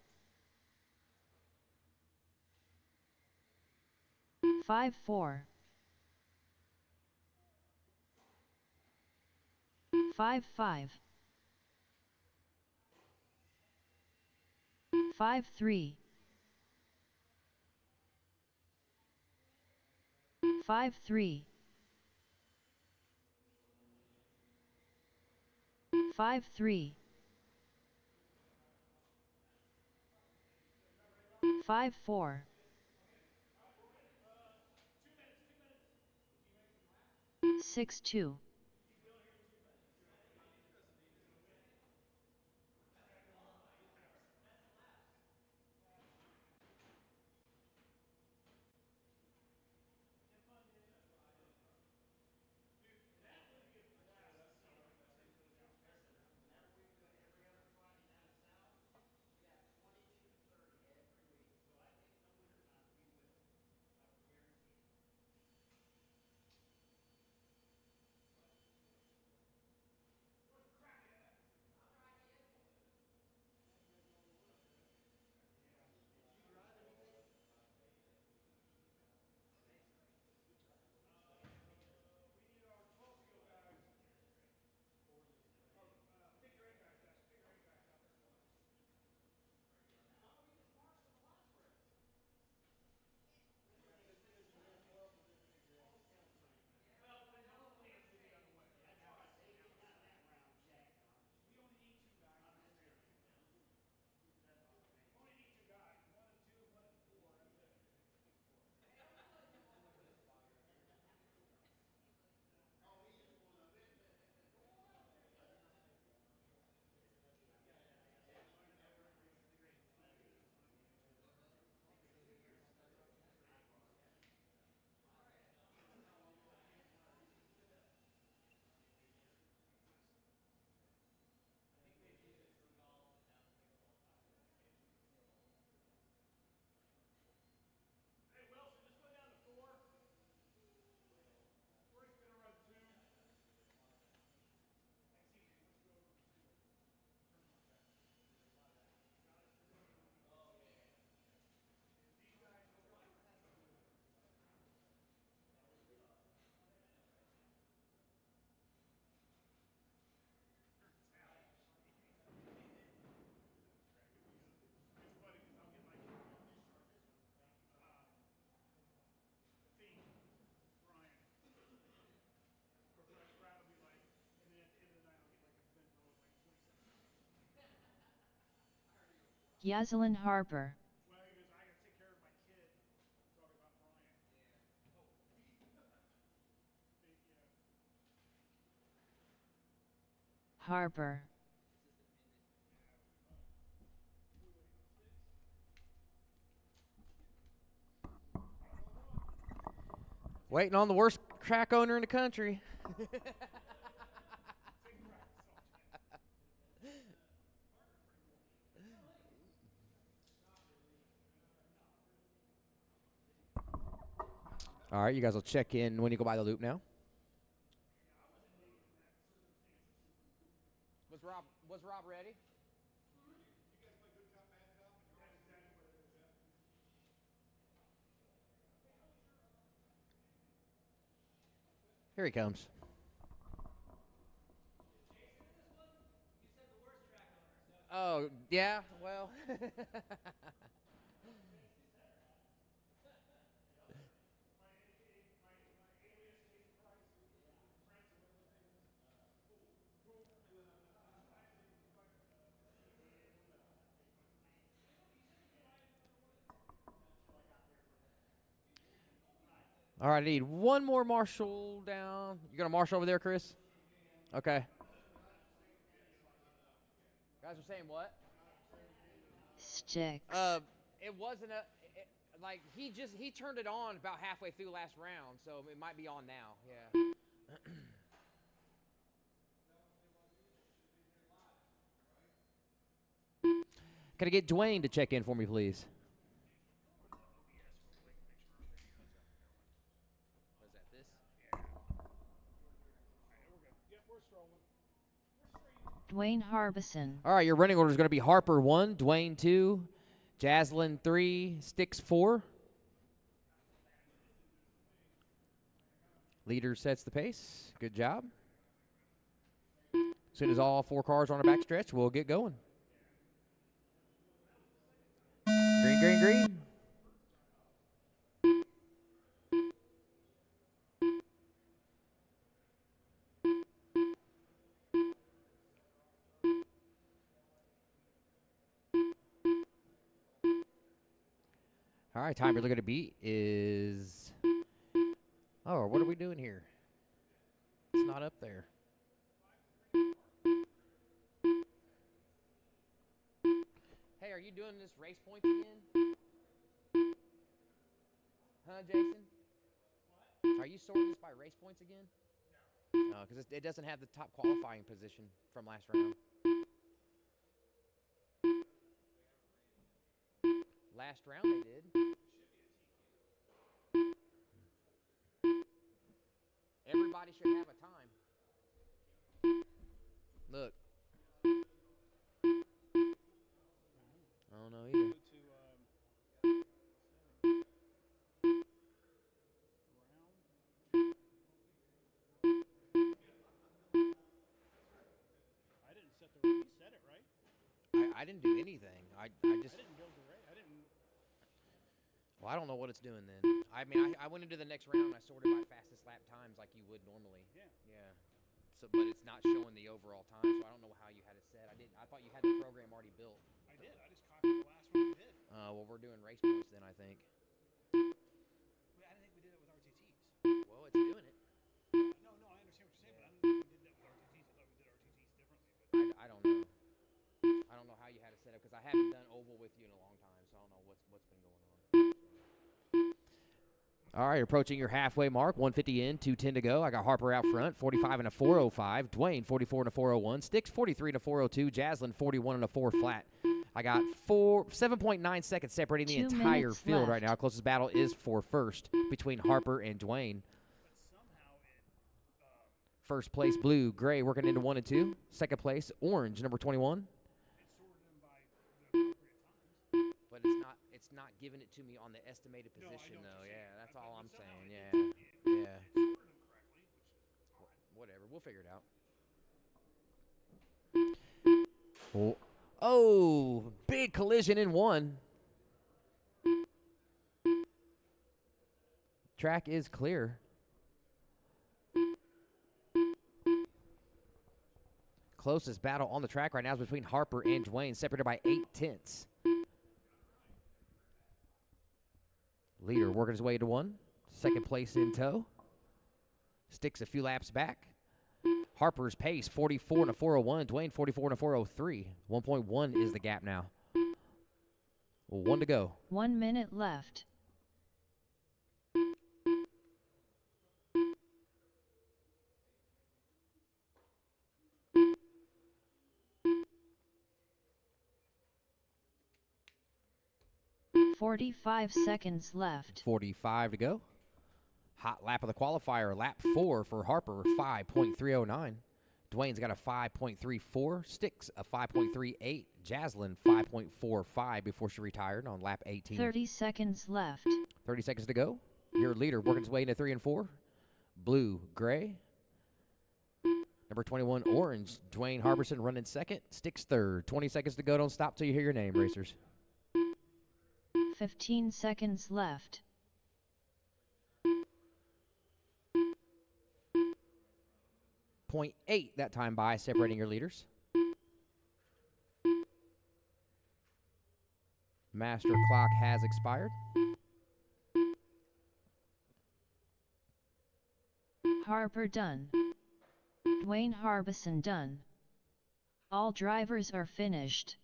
5-4. 5-5. 5-3. 5-3. 5-3. 5-4. 6-2. Yazelin Harper. Well, he goes, I got to take care of my kid. Talking about Brian. Harper. Waiting on the worst track owner in the country. All right, you guys will check in when you go by the loop now. Was Rob ready? Here he comes. Oh, yeah, well. All right, I need one more marshal down. You got a marshal over there, Chris? Okay. Guys are saying what? Sticks. It wasn't like he turned it on about halfway through last round, so it might be on now. Yeah. Can I get Dwayne to check in for me, please? Was that this? Yep, we're strolling. Dwayne Harbison. All right, your running order is going to be Harper 1, Dwayne 2, Jaslyn 3, Sticks 4. Leader sets the pace. Good job. As soon as all 4 cars are on the back stretch, we'll get going. Green, green, green. All right, time you're looking to beat is... Oh, what are we doing here? It's not up there. Hey, are you doing this race points again? Huh, Jason? What? Are you sorting this by race points again? No. Because it doesn't have the top qualifying position from last round. Last round they did. Everybody should have a time. Look. I don't know either. I didn't set the you set it right. I didn't do anything. I just. I didn't go to I didn't. Well, I don't know what it's doing then. I mean, I went into the next round and I sorted by fastest lap times like you would normally. Yeah. Yeah. So, but it's not showing the overall time, so I don't know how you had it set. I thought you had the program already built. I did. I just copied the last one we did. Well, we're doing race points then, I think. I didn't think we did it with RTTs. Well, it's doing it. No, I understand what you're saying, but I didn't think we did that with RTTs. I thought we did RTTs differently. I don't know. I don't know how you had it set up because I haven't done oval with you in a long time, so I don't know what's been going on. All right, approaching your halfway mark. 150 in, 210 to go. I got Harper out front, 45 and a 405. Dwayne, 44 and a 401. Sticks, 43 and a 402. Jaslyn, 41 and a 4 flat. I got 7.9 seconds separating the 2 entire minutes field left. right now. Closest battle is for first between Harper and Dwayne. But somehow it. First place, blue, gray, working into 1 and 2. Second place, orange, number 21. It sorted them by the appropriate times. But it's not giving it to me on the estimated No, I position, know what though. you're Yeah, saying. that's all I'm Somehow saying. it Yeah, did- yeah. It sorted them correctly, which is fine. Whatever, we'll figure it out. Oh, big collision in 1. Track is clear. Closest battle on the track right now is between Harper and Dwayne, separated by 8 tenths. Leader working his way to 1. Second place in tow. Sticks a few laps back. Harper's pace, 44 and a 401. Dwayne, 44 and a 403. 1.1 is the gap now. 1 to go. 1 minute left. .45 seconds left. 45 to go. Hot lap of the qualifier, lap 4 for Harper, 5.309. Dwayne's got a 5.34. Sticks a 5.38. Jaslyn, 5.45 before she retired on lap 18. 30 seconds left. 30 seconds to go. Your leader working his way into 3 and 4. Blue, gray. Number 21, orange. Dwayne Harbison running second. Sticks third. 20 seconds to go. Don't stop till you hear your name, racers. 15 seconds left. .8 that time by, separating your leaders. Master clock has expired. Harper done. Dwayne Harbison done. All drivers are finished.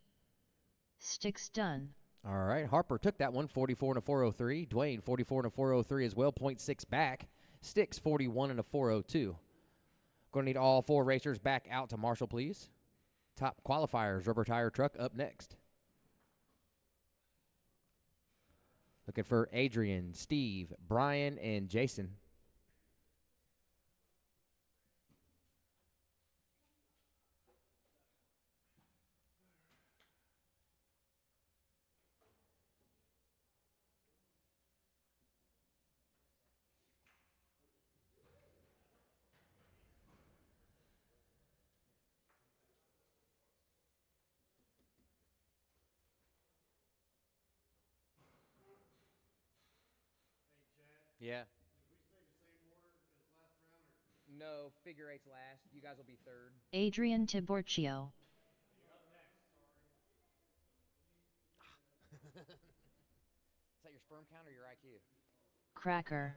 Sticks done. All right, Harper took that one, 44 and a 403. Dwayne, 44 and a 403 as well, 0.6 back. Sticks, 41 and a 402. Going to need all 4 racers back out to Marshall, please. Top qualifiers, rubber tire truck up next. Looking for Adrian, Steve, Brian, and Jason. Yeah. No, figure eight's last. You guys will be third. Adrian Tiborcio. Is that your sperm count or your IQ? Cracker.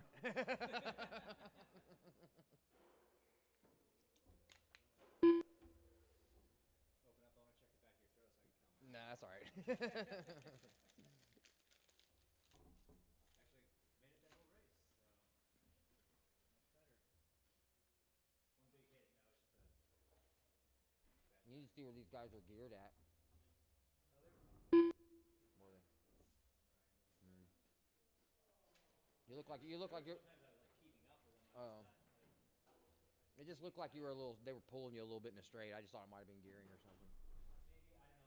Nah, that's all right. You need to see where these guys are geared at. You look like you're. Oh. It just looked like you were a little. They were pulling you a little bit in a straight. I just thought it might have been gearing or something. I got you.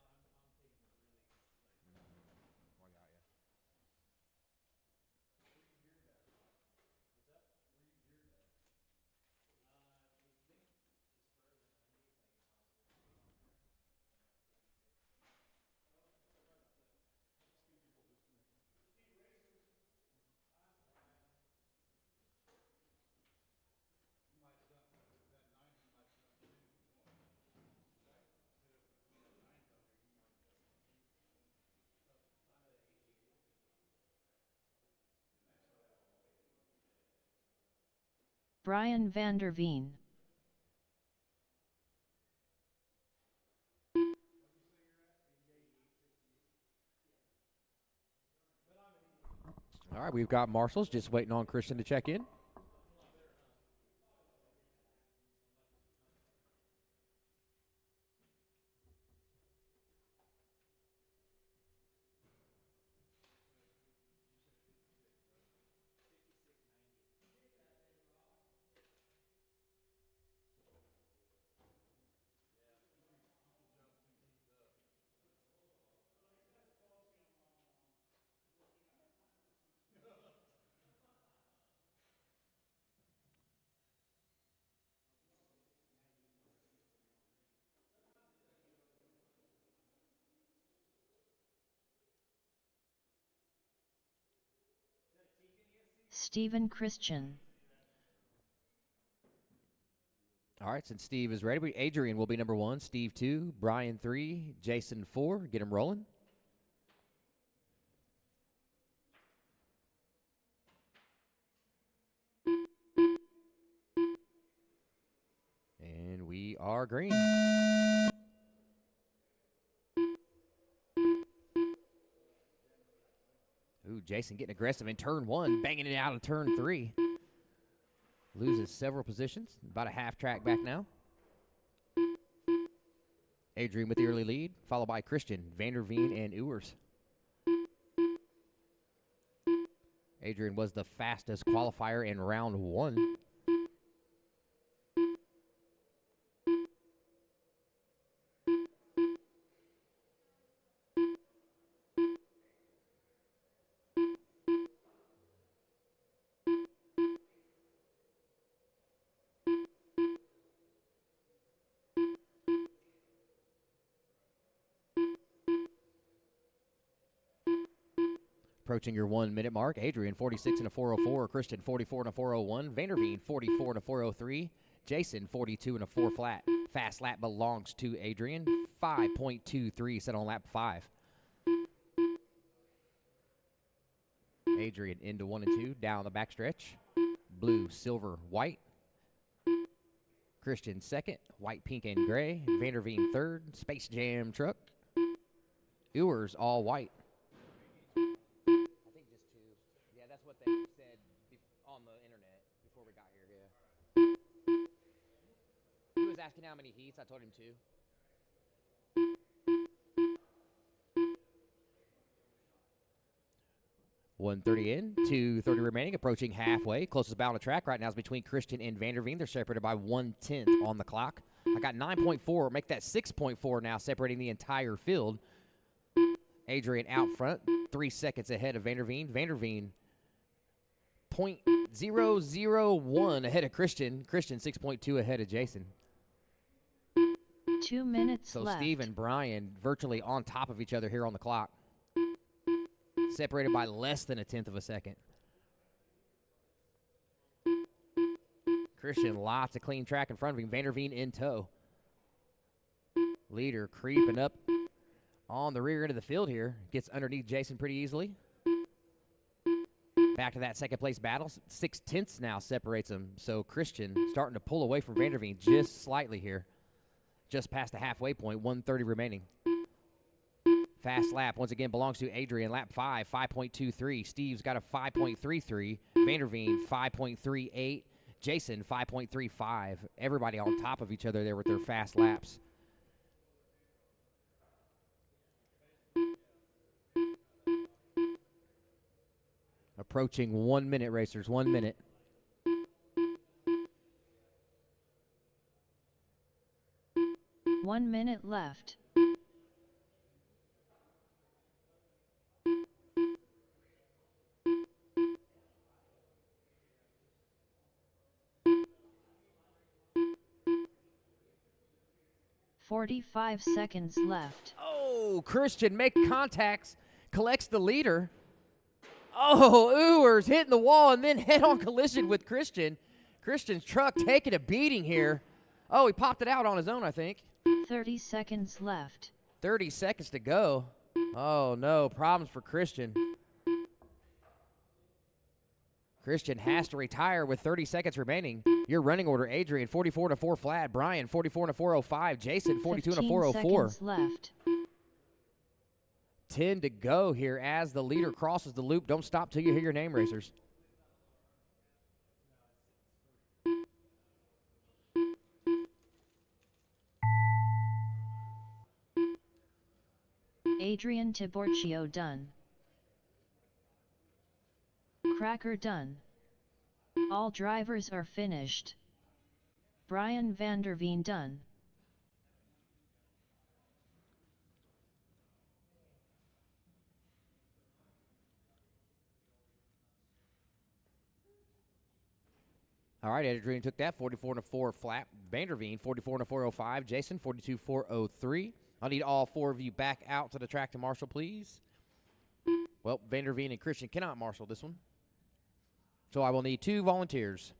Brian Vanderveen. All right, we've got marshals just waiting on Christian to check in. Stephen Christian. All right, since Steve is ready, Adrian will be number 1, Steve 2, Brian 3, Jason 4. Get him rolling. are green. Ooh, Jason getting aggressive in turn 1, banging it out of turn 3. Loses several positions, about a half track back now. Adrian with the early lead, followed by Christian, Vanderveen, and Ewers. Adrian was the fastest qualifier in round 1. Approaching your 1 minute mark, Adrian 46 and a 404, Christian 44 and a 401, Vanderveen 44 and a 403, Jason 42 and a 4 flat. Fast lap belongs to Adrian, 5.23 set on lap 5. Adrian into 1 and 2, down the backstretch. Blue, silver, white. Christian second, white, pink, and gray. Vanderveen third, Space Jam truck. Ewers all white. That's what they said on the internet before we got here, yeah. He was asking how many heats. I told him 2. 1:30 in, 2:30 remaining, approaching halfway. Closest battle on the track right now is between Christian and Vanderveen. They're separated by 1/10 on the clock. I got 9.4, make that 6.4 now, separating the entire field. Adrian out front, 3 seconds ahead of Vanderveen. Vanderveen 0.001 ahead of Christian. Christian 6.2 ahead of Jason. 2 minutes so left. Steve and Brian virtually on top of each other here on the clock. Separated by less than 1/10 of a second. Christian, lots of clean track in front of him. Vanderveen in tow. Leader creeping up on the rear end of the field here. Gets underneath Jason pretty easily. Back to that second place battle. 0.6 now separates them. So Christian starting to pull away from Vanderveen just slightly here. Just past the halfway point, 1:30 remaining. Fast lap once again belongs to Adrian. Lap 5, 5.23. Steve's got a 5.33. Vanderveen 5.38. Jason 5.35. Everybody on top of each other there with their fast laps. Approaching 1 minute, racers. 1 minute. One minute left. .45 seconds left. Oh, Christian make contacts, collects the leader. Oh, Ewers hitting the wall and then head-on collision with Christian. Christian's truck taking a beating here. Oh, he popped it out on his own, I think. 30 seconds left. 30 seconds to go. Oh, no, problems for Christian. Christian has to retire with 30 seconds remaining. Your running order, Adrian, 44 and a 4 flat. Brian, 44 and a 405. Jason, 42 and a 404. 15 seconds left. 10 to go here as the leader crosses the loop. Don't stop till you hear your name, racers. Adrian Tiborcio done. Cracker done. All drivers are finished. Brian Vanderveen done. All right, Adrian took that 44 and a 4 flat. Vanderveen 44 and a 405. Jason 42 403. I'll need all 4 of you back out to the track to marshal, please. Well, Vanderveen and Christian cannot marshal this one. So I will need 2 volunteers.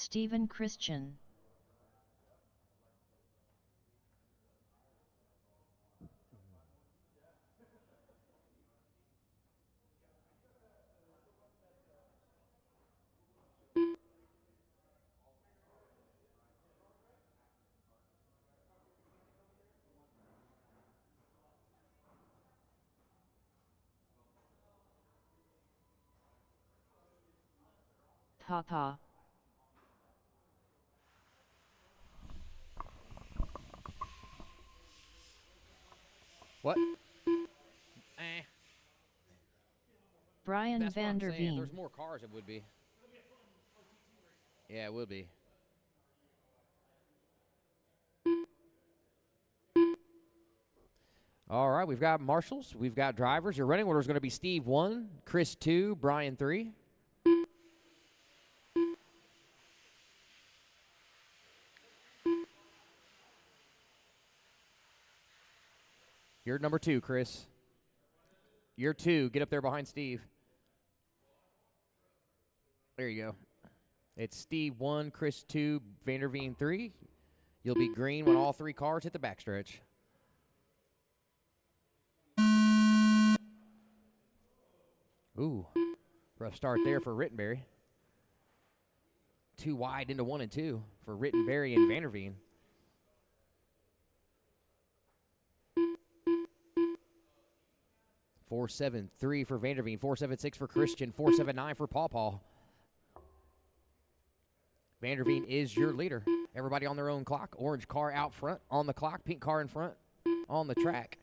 Stephen Christian. Papa. What? Brian That's what I'm saying. If Vanderveen. there's more cars, it would be. Yeah, it would be. All right, we've got marshals. We've got drivers. Your running order is going to be Steve 1, Chris 2, Brian 3. You're number 2, Chris. You're 2. Get up there behind Steve. There you go. It's Steve 1, Chris 2, Vanderveen 3. You'll be green when all 3 cars hit the backstretch. Ooh, rough start there for Rittenberry. 2 wide into 1 and 2 for Rittenberry and Vanderveen. .473 for Vanderveen, .476 for Christian, .479 for Paw. Vanderveen is your leader. Everybody on their own clock. Orange car out front on the clock. Pink car in front on the track.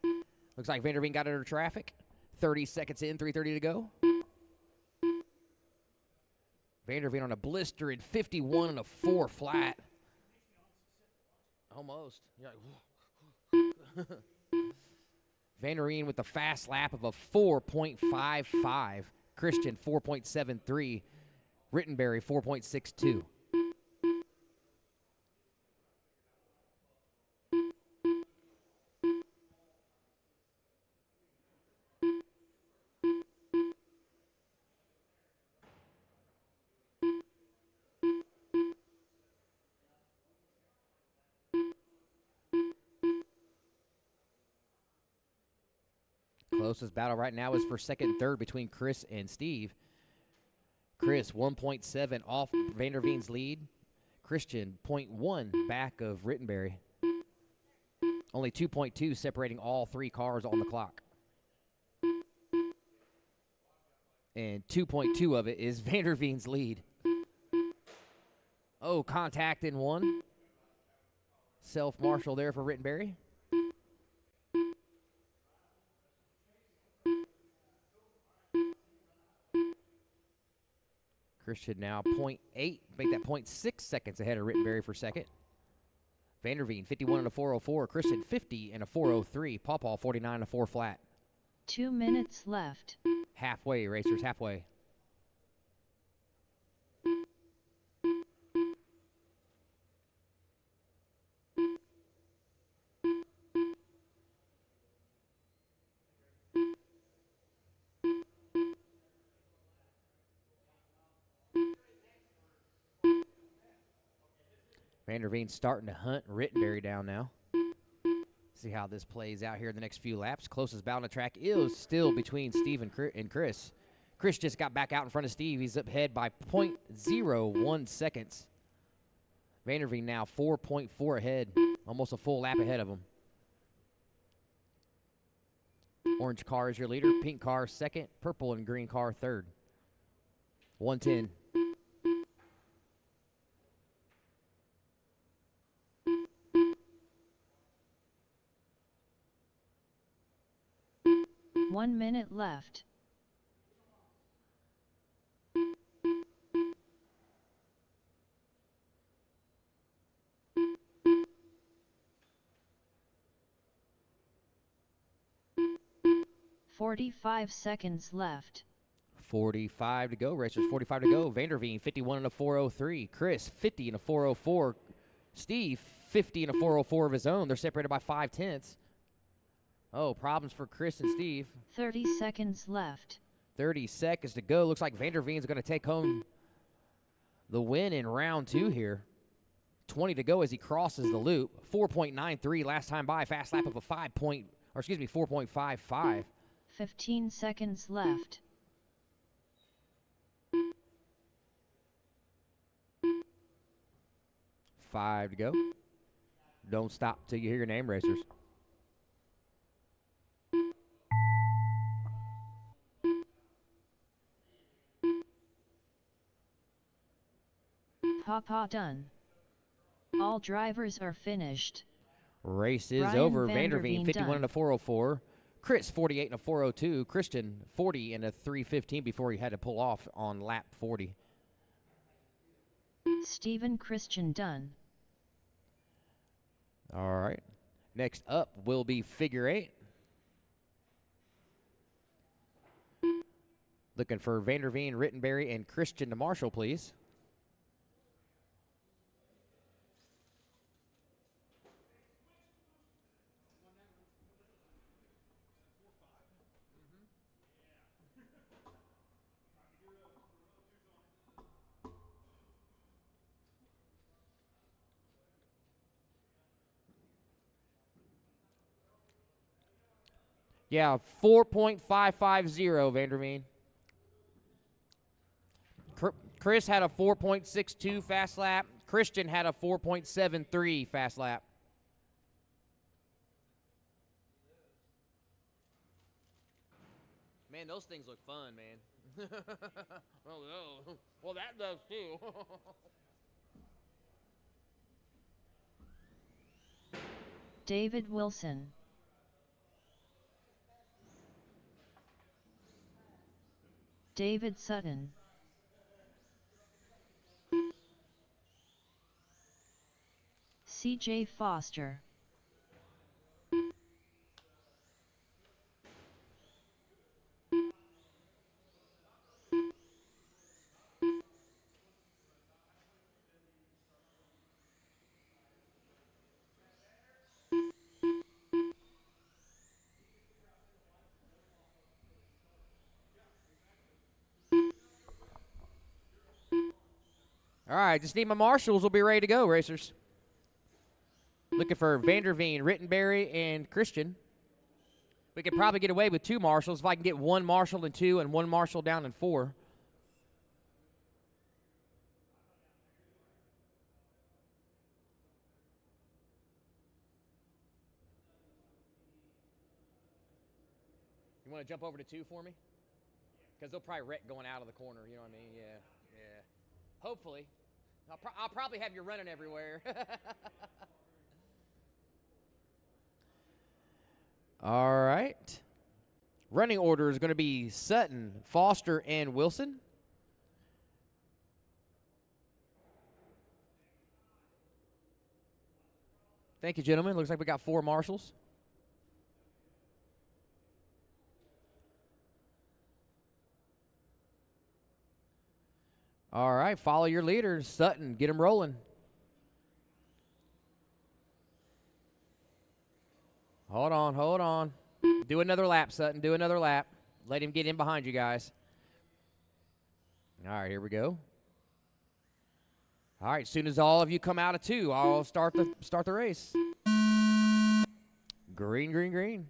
Looks like Vanderveen got under traffic. 30 seconds in, 3:30 to go. Vanderveen on a blister in 51 and a 4 flat. Almost. Vanderveen with the fast lap of a 4.55. Christian 4.73. Rittenberry 4.62. Closest battle right now is for second and third between Chris and Steve. Chris 1.7 off Vanderveen's lead. Christian 0.1 back of Rittenberry. Only 2.2 separating all 3 cars on the clock. And 2.2 of it is Vanderveen's lead. Oh, contact in 1. Self-marshal there for Rittenberry. Christian now 0.8, make that 0.6 seconds ahead of Rittenberry for second. Vanderveen 51 and a 404. Christian 50 and a 403. Paw 49 and a 4 flat. 2 minutes left. Halfway, racers, halfway. Vanderveen starting to hunt Rittenberry down now. See how this plays out here in the next few laps. Closest battle on the track is still between Steve and Chris. Chris just got back out in front of Steve. He's up ahead by 0.01 seconds. Vanderveen now 4.4 ahead, almost a full lap ahead of him. Orange car is your leader. Pink car second. Purple and green car third. 110. One minute left. .45 seconds left. 45 to go, racers. 45 to go. Vanderveen 51 and a 403. Chris 50 and a 404. Steve 50 and a 404 of his own. They're separated by 0.5. Oh, problems for Chris and Steve. 30 seconds left. 30 seconds to go. Looks like Vanderveen's going to take home the win in round 2 here. 20 to go as he crosses the loop. 4.93 last time by. Fast lap of a 4.55. 15 seconds left. Five to go. Don't stop till you hear your name, racers. Papa done. All drivers are finished. Race is Brian over. van der Vanderveen, Veen 51 done. and a 404. Chris, 48 and a 402. Christian, 40 and a 315 before he had to pull off on lap 40. Stephen Christian done. All right. Next up will be figure 8. Looking for Vanderveen, Rittenberry, and Christian to Marshall, please. Yeah, 4.550, Vanderveen. Chris had a 4.62 fast lap. Christian had a 4.73 fast lap. Man, those things look fun, man. Well, that does too. David Wilson. David Sutton. CJ Foster. All right, just need my marshals. We'll be ready to go, racers. Looking for Vanderveen, Rittenberry, and Christian. We could probably get away with 2 marshals if I can get 1 marshal in 2 and 1 marshal down in 4. You want to jump over to 2 for me? Because they'll probably wreck going out of the corner, you know what I mean? Yeah. Hopefully. I'll probably have you running everywhere. All right. Running order is going to be Sutton, Foster, and Wilson. Thank you, gentlemen. Looks like we got 4 marshals. All right, follow your leader, Sutton. Get him rolling. Hold on. Do another lap, Sutton. Do another lap. Let him get in behind you guys. All right, here we go. All right, as soon as all of you come out of 2, I'll start the race. Green.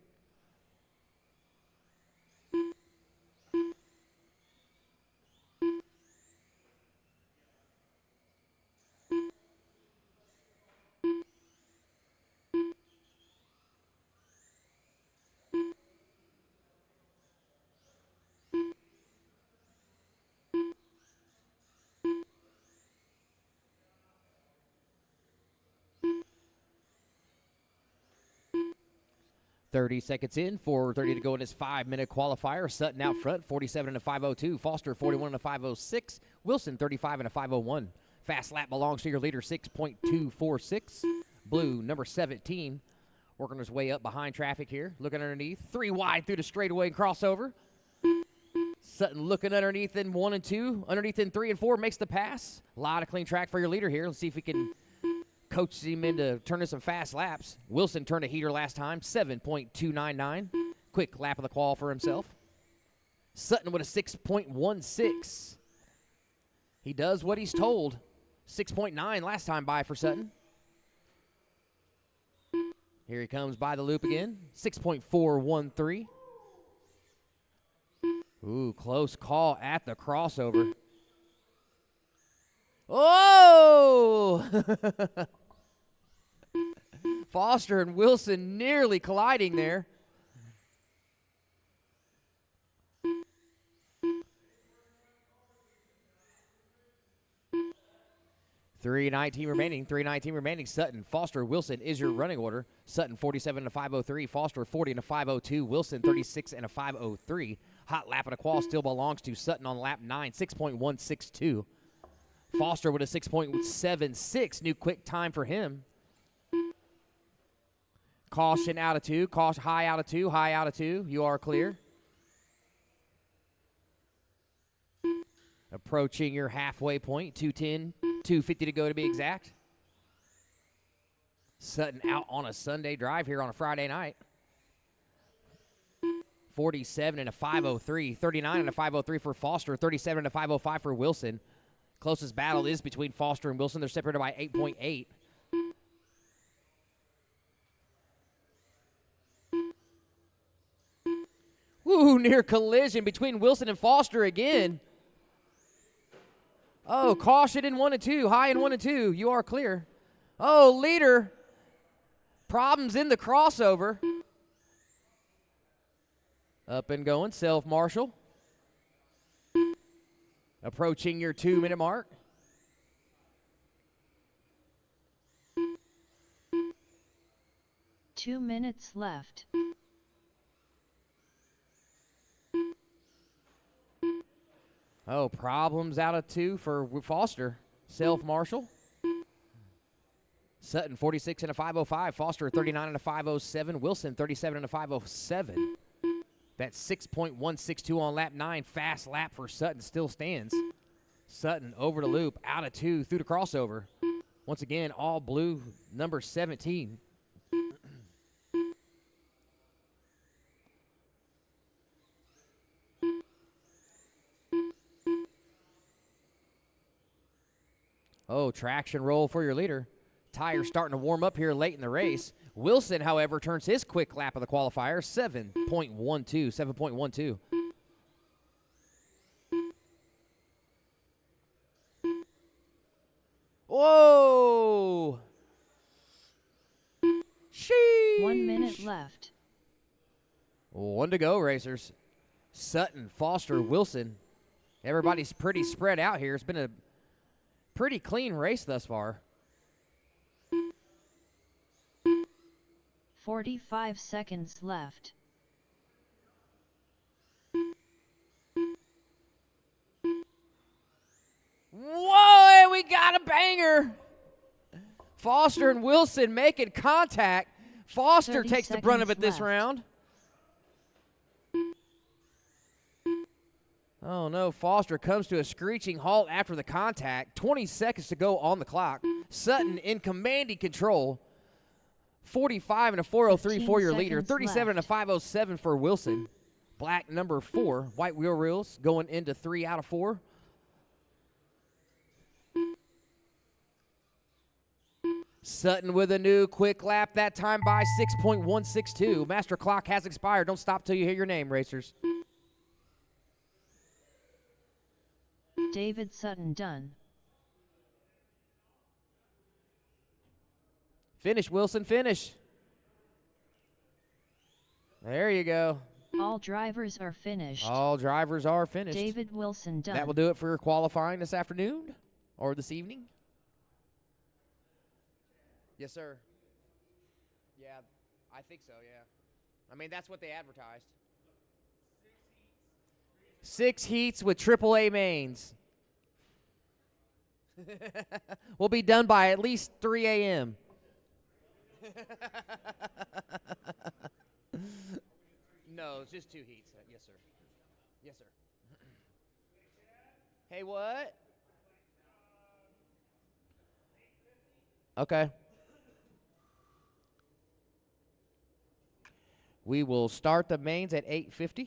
30 seconds in, 4:30 to go in this 5-minute qualifier. Sutton out front, 47 and a 5:02. Foster, 41 and a 5:06. Wilson, 35 and a 5:01. Fast lap belongs to your leader, 6.246. Blue, number 17, working his way up behind traffic here. Looking underneath, 3 wide through the straightaway and crossover. Sutton looking underneath in 1 and 2. Underneath in 3 and 4, makes the pass. A lot of clean track for your leader here. Let's see if we can coach him into turning some fast laps. Wilson turned a heater last time, 7.299. Quick lap of the qual for himself. Sutton with a 6.16. He does what he's told. 6.9 last time by for Sutton. Here he comes by the loop again. 6.413. Ooh, close call at the crossover. Oh! Foster and Wilson nearly colliding there. $3:19 remaining. Sutton, Foster, Wilson is your running order. Sutton 47 to 503. Foster 40 to 502. Wilson 36 and a 503. Hot lap and a qual still belongs to Sutton on lap 9, 6.162. Foster with a 6.76. New quick time for him. Caution out of 2. Caution high out of 2. High out of 2. You are clear. Approaching your halfway point. 2:10. 2:50 to go to be exact. Sutton out on a Sunday drive here on a Friday night. 47 and a 503. 39 and a 503 for Foster. 37 and a 505 for Wilson. Closest battle is between Foster and Wilson. They're separated by 8.8. Woo, near collision between Wilson and Foster again. Oh, caution in 1 and 2. High in 1 and 2. You are clear. Oh, leader. Problems in the crossover. Up and going. Self-marshal. Approaching your 2-minute mark. Two minutes left. Oh, problems out of 2 for Foster. Self-marshal. Sutton, 46 and a 505. Foster, 39 and a 507. Wilson, 37 and a 507. That 6.162 on lap 9. Fast lap for Sutton still stands. Sutton over the loop, out of 2, through the crossover. Once again, all blue, number 17. Oh, traction roll for your leader. Tires starting to warm up here late in the race. Wilson, however, turns his quick lap of the qualifier, 7.12. Whoa! Sheesh. 1 minute left. 1 to go, racers. Sutton, Foster, Wilson. Everybody's pretty spread out here. It's been a pretty clean race thus far. 45 seconds left. Whoa, and we got a banger. Foster and Wilson making contact. Foster takes the brunt of it this left. round. Oh, no. Foster comes to a screeching halt after the contact. 20 seconds to go on the clock. Sutton in commanding control. 45 and a 403 for your leader. 37 and a 507 for Wilson. Black number 4. White wheel reels going into 3 out of 4. Sutton with a new quick lap, that time by 6.162. Master clock has expired. Don't stop till you hear your name, racers. David Sutton done. Finish, Wilson, finish. There you go. All drivers are finished. All drivers are finished. David Wilson done. That will do it for qualifying this afternoon or this evening. Yes, sir. Yeah, I think so, yeah. I mean, that's what they advertised. 6 heats with AAA mains. We'll be done by at least 3 a.m. No, it's just 2 heats. Yes, sir. Yes, sir. Hey, what? Okay. We will start the mains at 8:50.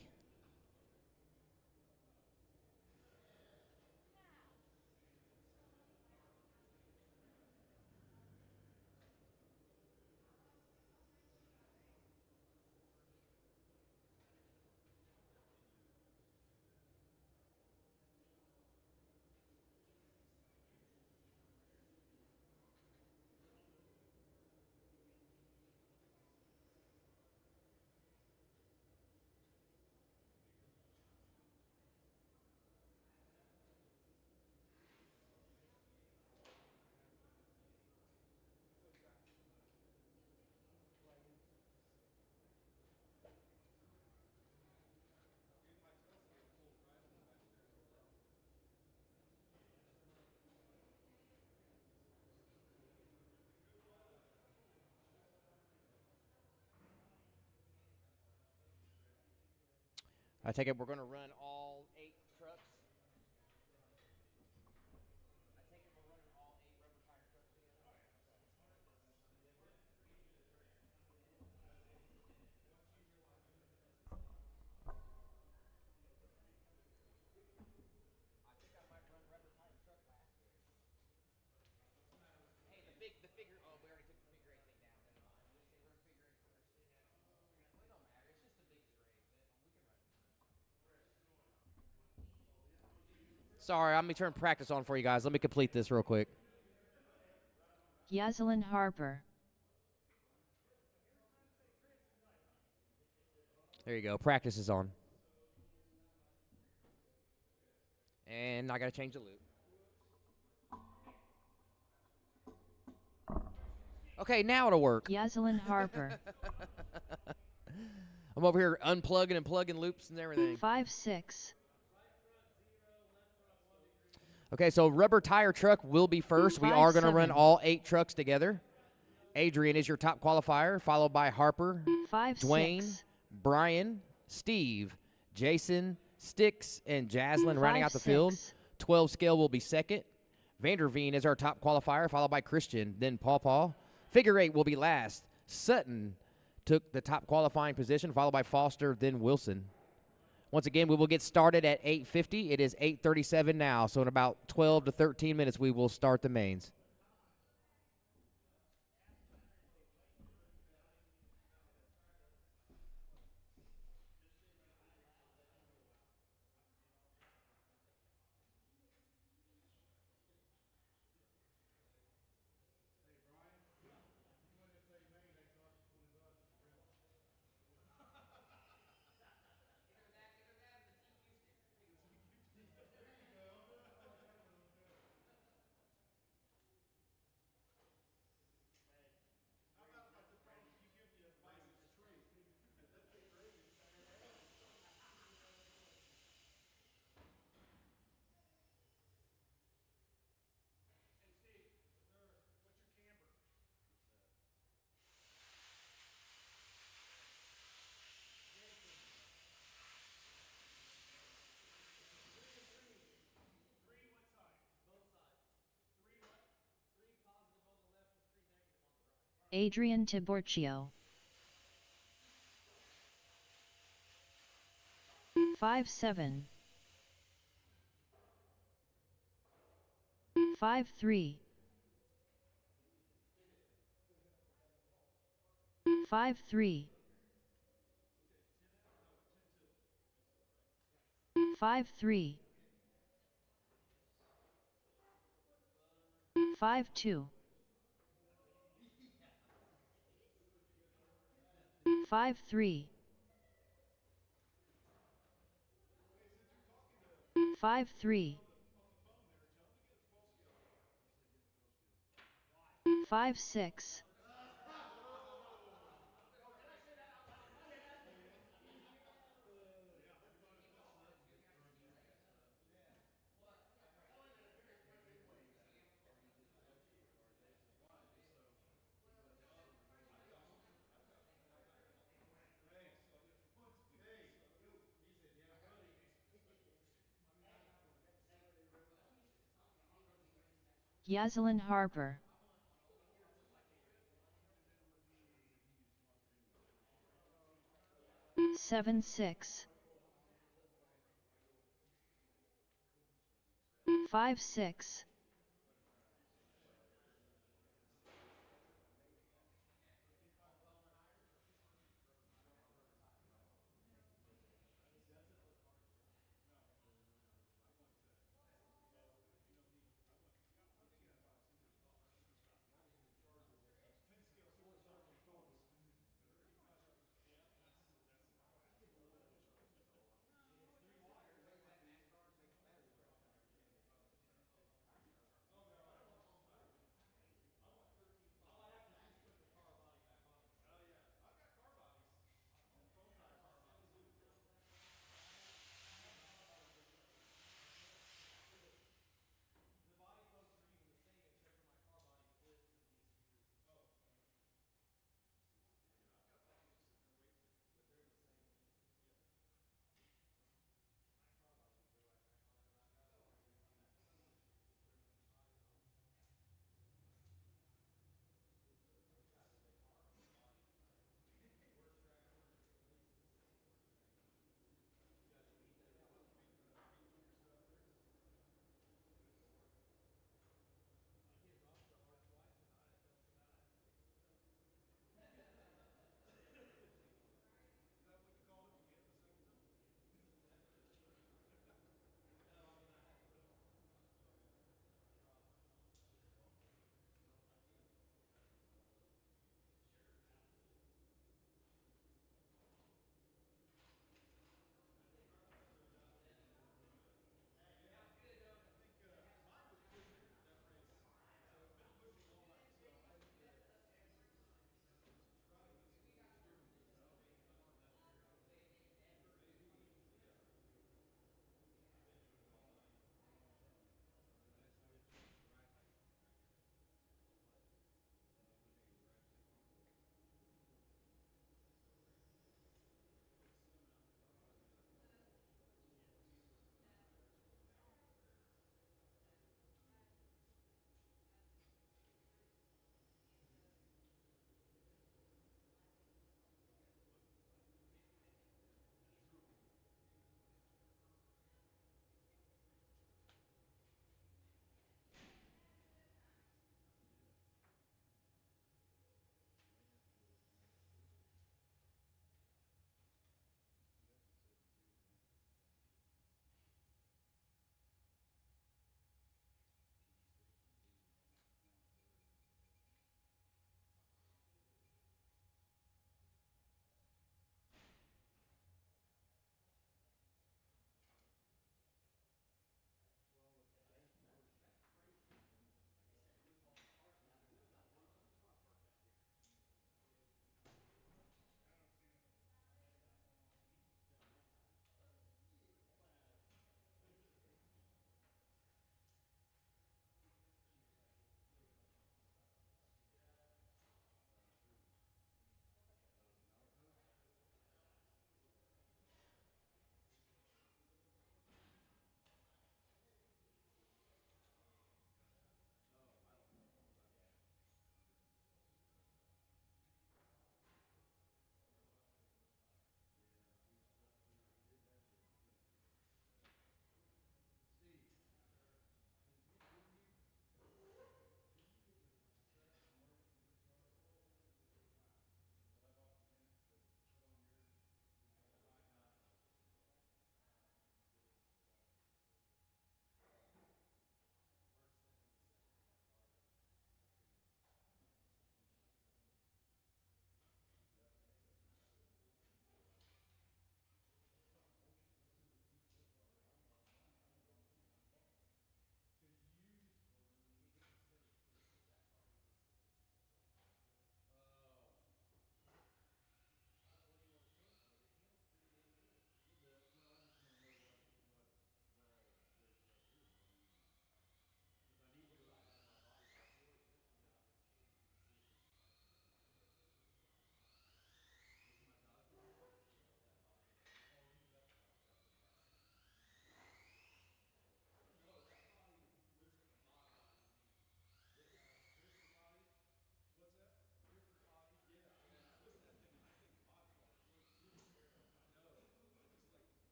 I take it we're going to run all 8 trucks. I take it we're running all 8 rubber tire trucks together. I think I might run rubber tire truck last. Hey, the figure. Oh, we already took the figure 8 thing down. Never mind. Just say we're figure 8 first. Well, it don't matter. It's just the biggest race. We can run it first. Sorry, I'm going to turn practice on for you guys. Let me complete this real quick. Yaselin Harper. There you go. Practice is on. And I got to change the loop. Okay, now it'll work. Yaselin Harper. I'm over here unplugging and plugging loops and everything. 5-6. Okay, so rubber tire truck will be first. We are going to run all 8 trucks together. Adrian is your top qualifier, followed by Harper, 5-6. Dwayne, Brian, Steve, Jason, Sticks, and Jaslyn rounding out the field. 12 scale will be second. Vanderveen is our top qualifier, followed by Christian, then Paw. Figure 8 will be last. Sutton took the top qualifying position, followed by Foster, then Wilson. Once again, we will get started at 8:50. It is 8:37 now, so in about 12 to 13 minutes, we will start the mains. Adrian Tiborcio. 5-7. 5-3. 5-3. 5-3. 5-2. 5-3. 5-3. 5-6. 'Yaselin Harper. 7-6. 5-6.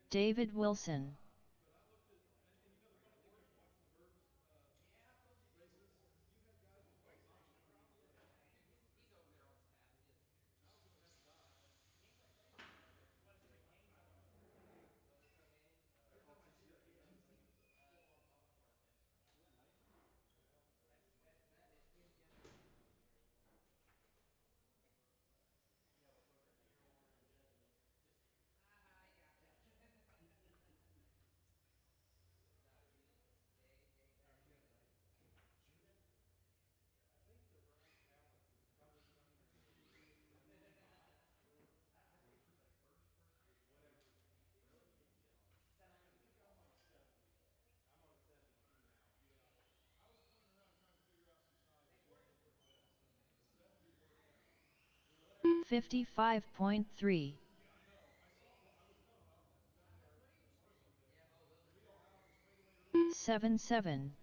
David Wilson. .3 55.3 7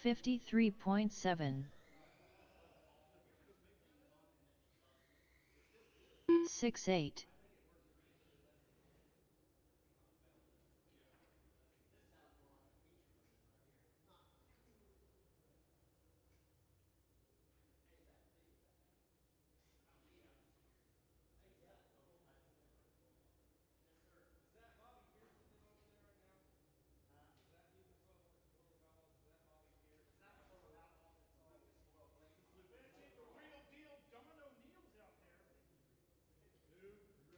53.7 68 Vinci, the real deal Don O'Neill's out there. Who?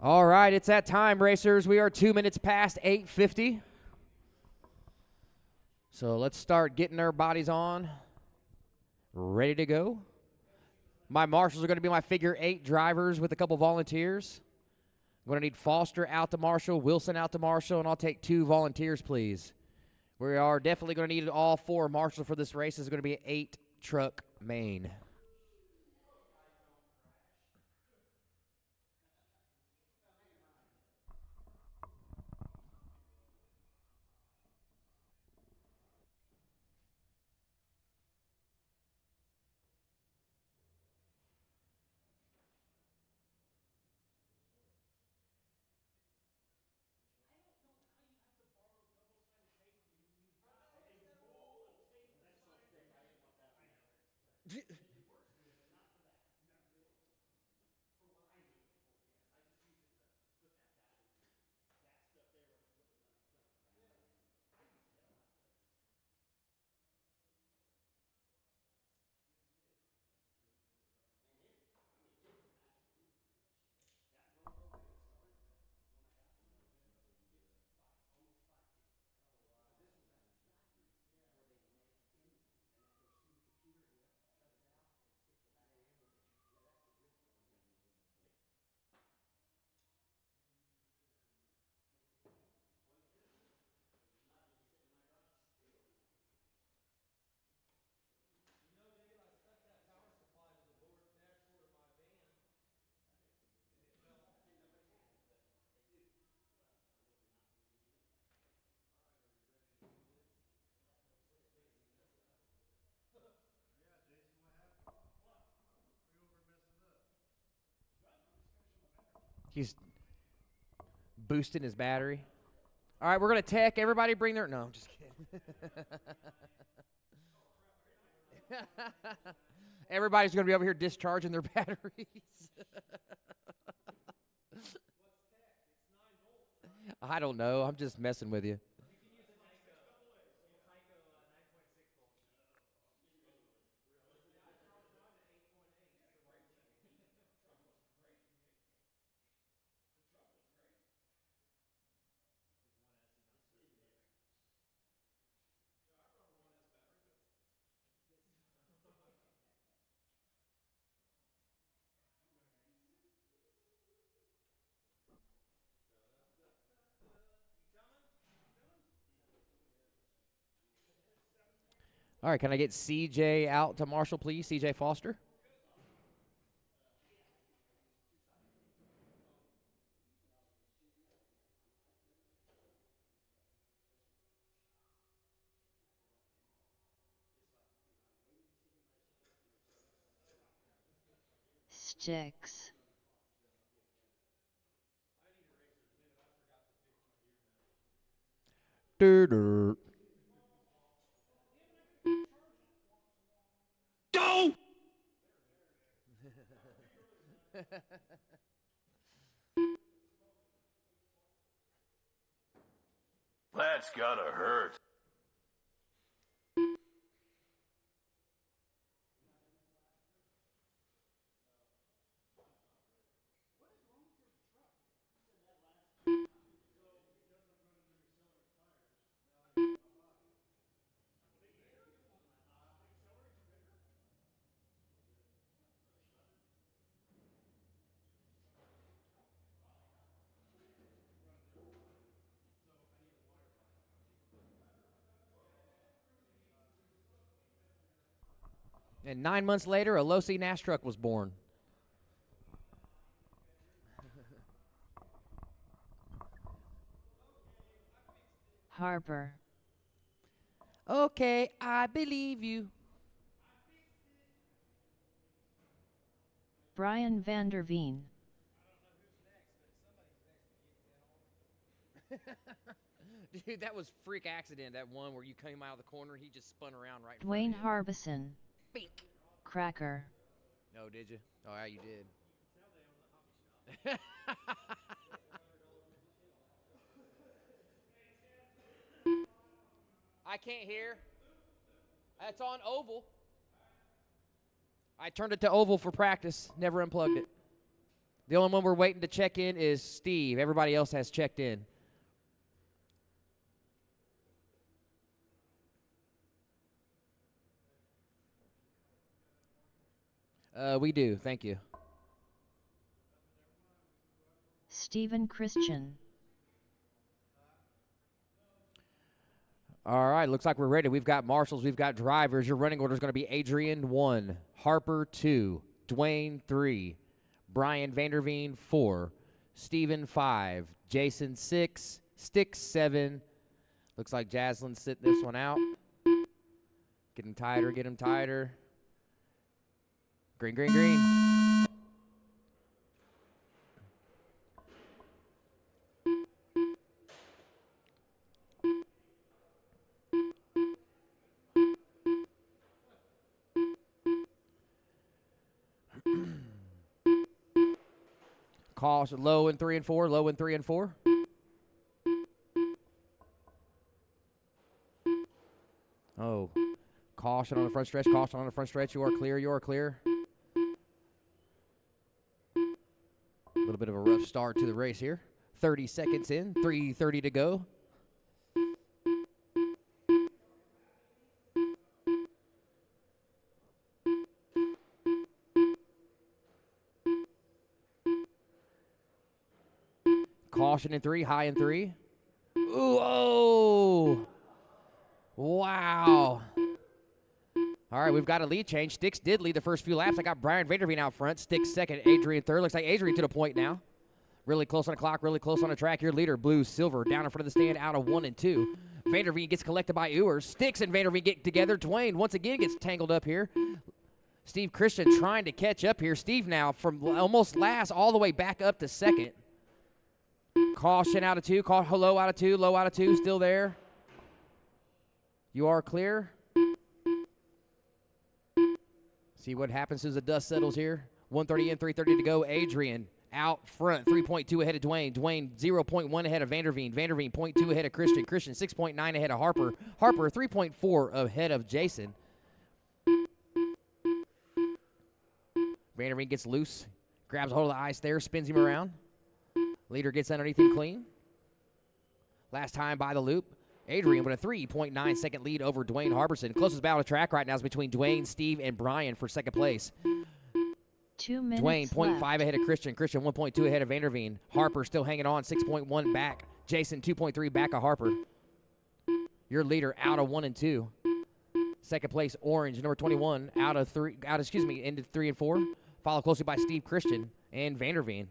All right, it's that time, racers. We are 2 minutes past 8:50. So let's start getting our bodies on, ready to go. My marshals are going to be my figure 8 drivers with a couple volunteers. I'm going to need Foster out to marshal, Wilson out to marshal, and I'll take 2 volunteers, please. We are definitely going to need all 4 marshals for this race. It's going to be an 8-truck main. He's boosting his battery. All right, we're going to tech. Everybody bring their... No, I'm just kidding. Everybody's going to be over here discharging their batteries. I don't know. I'm just messing with you. All right, can I get CJ out to marshal, please? CJ Foster. Sticks. Go! That's gotta hurt. And 9 months later, a low-C Nash truck was born. Harper. Okay, I believe you. Brian Vanderveen. Dude, that was freak accident, that one where you came out of the corner, he just spun around right in Dwayne front of you. Harbison. Bink. Cracker. Oh, did you? Oh, yeah, you did. I can't hear. That's on oval. I turned it to oval for practice. Never unplugged it. The only one we're waiting to check in is Steve. Everybody else has checked in. We do. Thank you. Stephen Christian. All right, looks like we're ready. We've got marshals, we've got drivers. Your running order is going to be Adrian 1, Harper 2, Dwayne 3, Brian Vanderveen 4, Steven 5, Jason 6, Sticks 7. Looks like Jaslin's sitting this one out. Get him tighter, get him tighter. Green, green, green. Caution, low in 3 and 4, low in 3 and 4. Oh, caution on the front stretch, caution on the front stretch. You are clear, you are clear. A little bit of a rough start to the race here. 30 seconds in, 3:30 to go. Caution in 3, high in 3. Ooh, oh! Wow. All right, we've got a lead change. Sticks did lead the first few laps. I got Brian Vanderveen out front. Sticks second, Adrian third. Looks like Adrian to the point now. Really close on the clock, really close on the track. Your leader, blue, silver, down in front of the stand, out of 1 and 2. Vanderveen gets collected by Ewers. Sticks and Vanderveen get together. Dwayne once again gets tangled up here. Steve Christian trying to catch up here. Steve now from almost last all the way back up to second. Caution out of 2. Low out of 2. Low out of 2. Still there. You are clear. See what happens as the dust settles here. 1:30 in, 3:30 to go. Adrian out front. 3.2 ahead of Dwayne. Dwayne 0.1 ahead of Vanderveen. Vanderveen 0.2 ahead of Christian. Christian 6.9 ahead of Harper. Harper 3.4 ahead of Jason. Vanderveen gets loose. Grabs a hold of the ice there. Spins him around. Leader gets underneath him clean. Last time by the loop. Adrian with a 3.9 second lead over Dwayne Harbison. Closest battle of track right now is between Dwayne, Steve, and Brian for second place. 2 minutes Dwayne 0.5 left. ahead of Christian. Christian 1.2 ahead of Vanderveen. Harper still hanging on, 6.1 back. Jason 2.3 back of Harper. Your leader out of 1 and 2. Second place, Orange, number 21, into 3 and 4. Followed closely by Steve Christian and Vanderveen.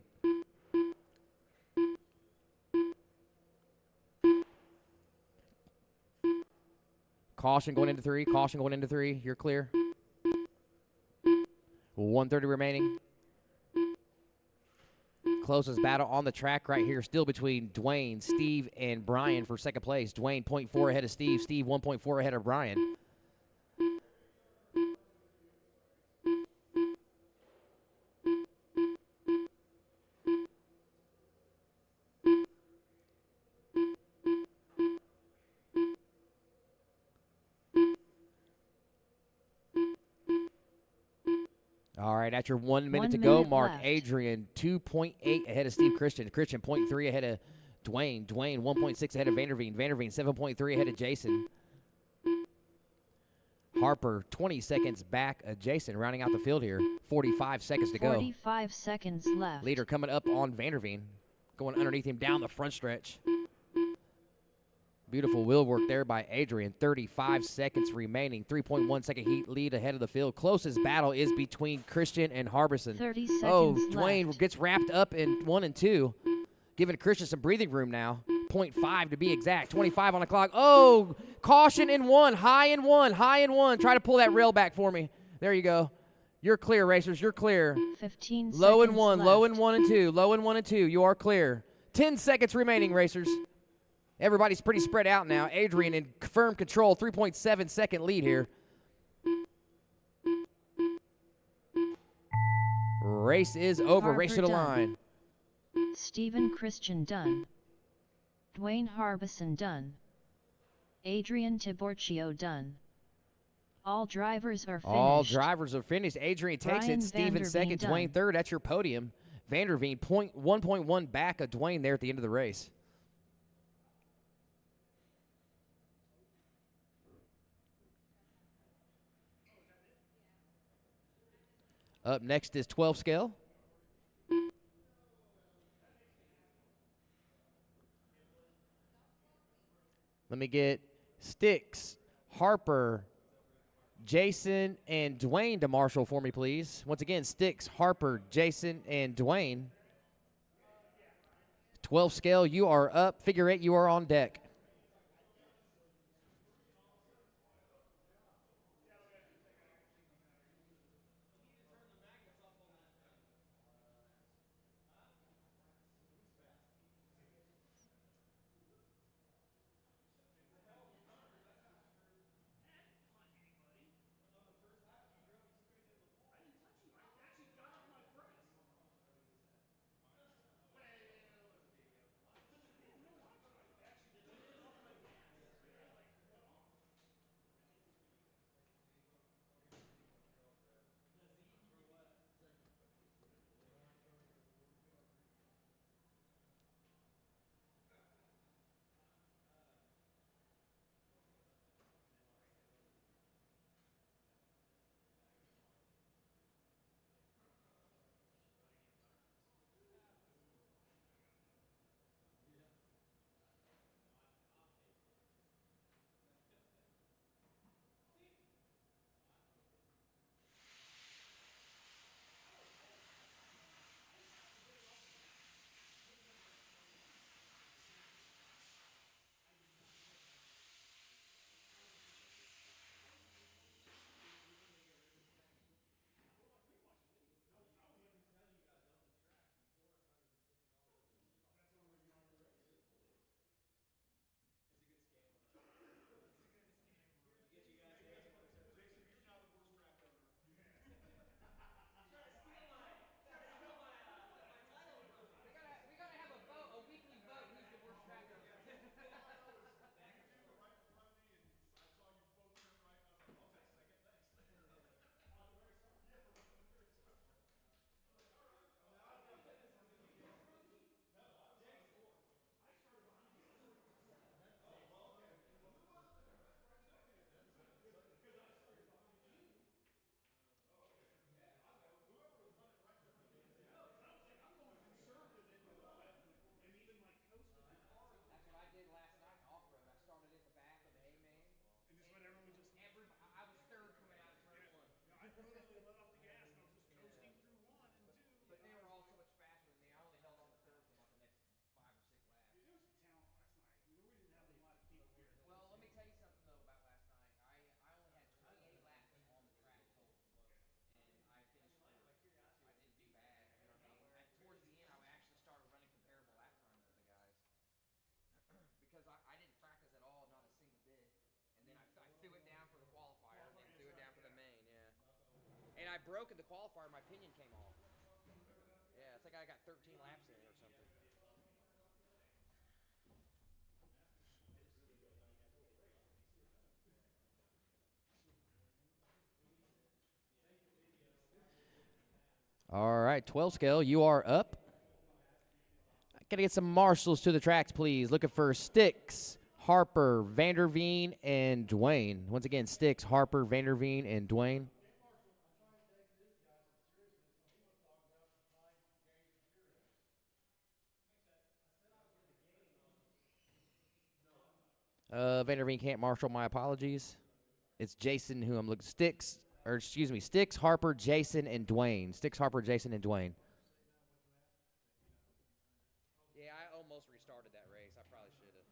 Caution going into 3. Caution going into 3. You're clear. 1:30 remaining. Closest battle on the track right here. Still between Dwayne, Steve, and Brian for second place. Dwayne 0.4 ahead of Steve. Steve 1.4 ahead of Brian. All right, at your 1 minute to go mark, left. Adrian 2.8 ahead of Steve Christian. Christian 0.3 ahead of Dwayne. Dwayne 1.6 ahead of Vanderveen. Vanderveen 7.3 ahead of Jason. Harper 20 seconds back of Jason, rounding out the field here. 45 seconds to go. 45 seconds left. Leader coming up on Vanderveen, going underneath him down the front stretch. Beautiful wheel work there by Adrian. 35 seconds remaining. 3.1 second heat lead ahead of the field. Closest battle is between Christian and Harbison. 30 seconds Dwayne left. gets wrapped up in 1 and 2. Giving Christian some breathing room now. 0.5 to be exact. 25 on the clock. Oh, caution in 1. High in 1. High in 1. Try to pull that rail back for me. There you go. You're clear, racers. You're clear. 15 Low in seconds 1. left. Low in 1 and 2. Low in 1 and 2. You are clear. 10 seconds remaining, racers. Everybody's pretty spread out now. Adrian in firm control, 3.7 second lead here. Race is over. Harper Race to the done. line. Stephen Christian done. Dwayne Harbison done. Adrian Tiborcio done. All drivers are finished. All drivers are finished. Adrian takes Brian it. Steven Vanderveen second. done. Dwayne third. That's your podium. Vanderveen 1.1 back of Dwayne there at the end of the race. Up next is 12 scale. Let me get Sticks, Harper, Jason, and Dwayne to marshal for me, please. Once again, Sticks, Harper, Jason, and Dwayne. 12 scale, you are up. Figure 8, you are on deck. That's what I did last night in off-road. I started at the back of the A main. And just let everyone just. I was third coming out of turn one. I literally let off the gas and I was just coasting through one and two. But they were all so much faster than me. I only held on to third for about the next 5 or 6 laps. Dude, there was some talent last night. I mean, we didn't have a lot of people here. Well, let me tell you something though about last night. I only had 28 laps on the track total, and I finished fourth. I didn't do bad. You know what I mean? Towards the end, I actually started running comparable lap times with the guys because I didn't practice at all, not a single bit. And then I threw it down for the qualifier, and then threw it down for the main. Yeah. And I broke in the qualifier. My pinion came off. Yeah, it's like I got 13 laps in or something. All right, 12 scale, you are up. Gotta get some marshals to the tracks, please. Looking for Sticks, Harper, Vanderveen, and Dwayne. Once again, Sticks, Harper, Vanderveen, and Dwayne. Vanderveen can't marshal. My apologies. It's Jason who I'm looking. Sticks, Harper, Jason, and Dwayne. Sticks, Harper, Jason, and Dwayne. Yeah, I almost restarted that race. I probably should have.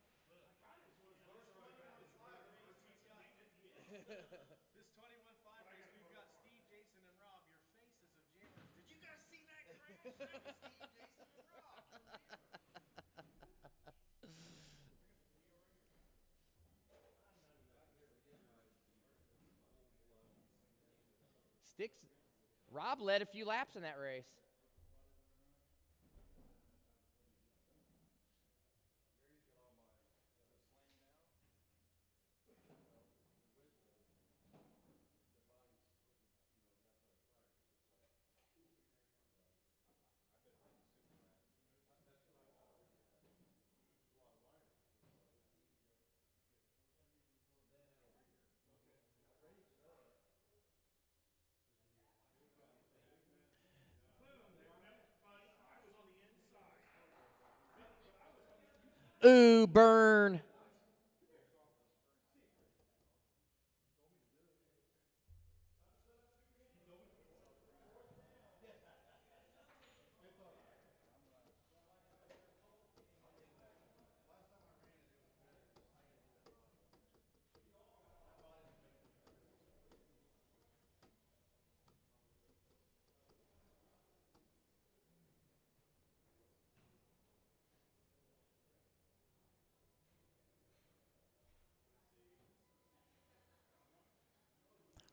This 21-5 race, we've got Steve, Jason, and Rob, your faces of jammers. Did you guys see that crash? That was Steve, Jason, and Rob. Sticks. Rob led a few laps in that race. Ooh, burn.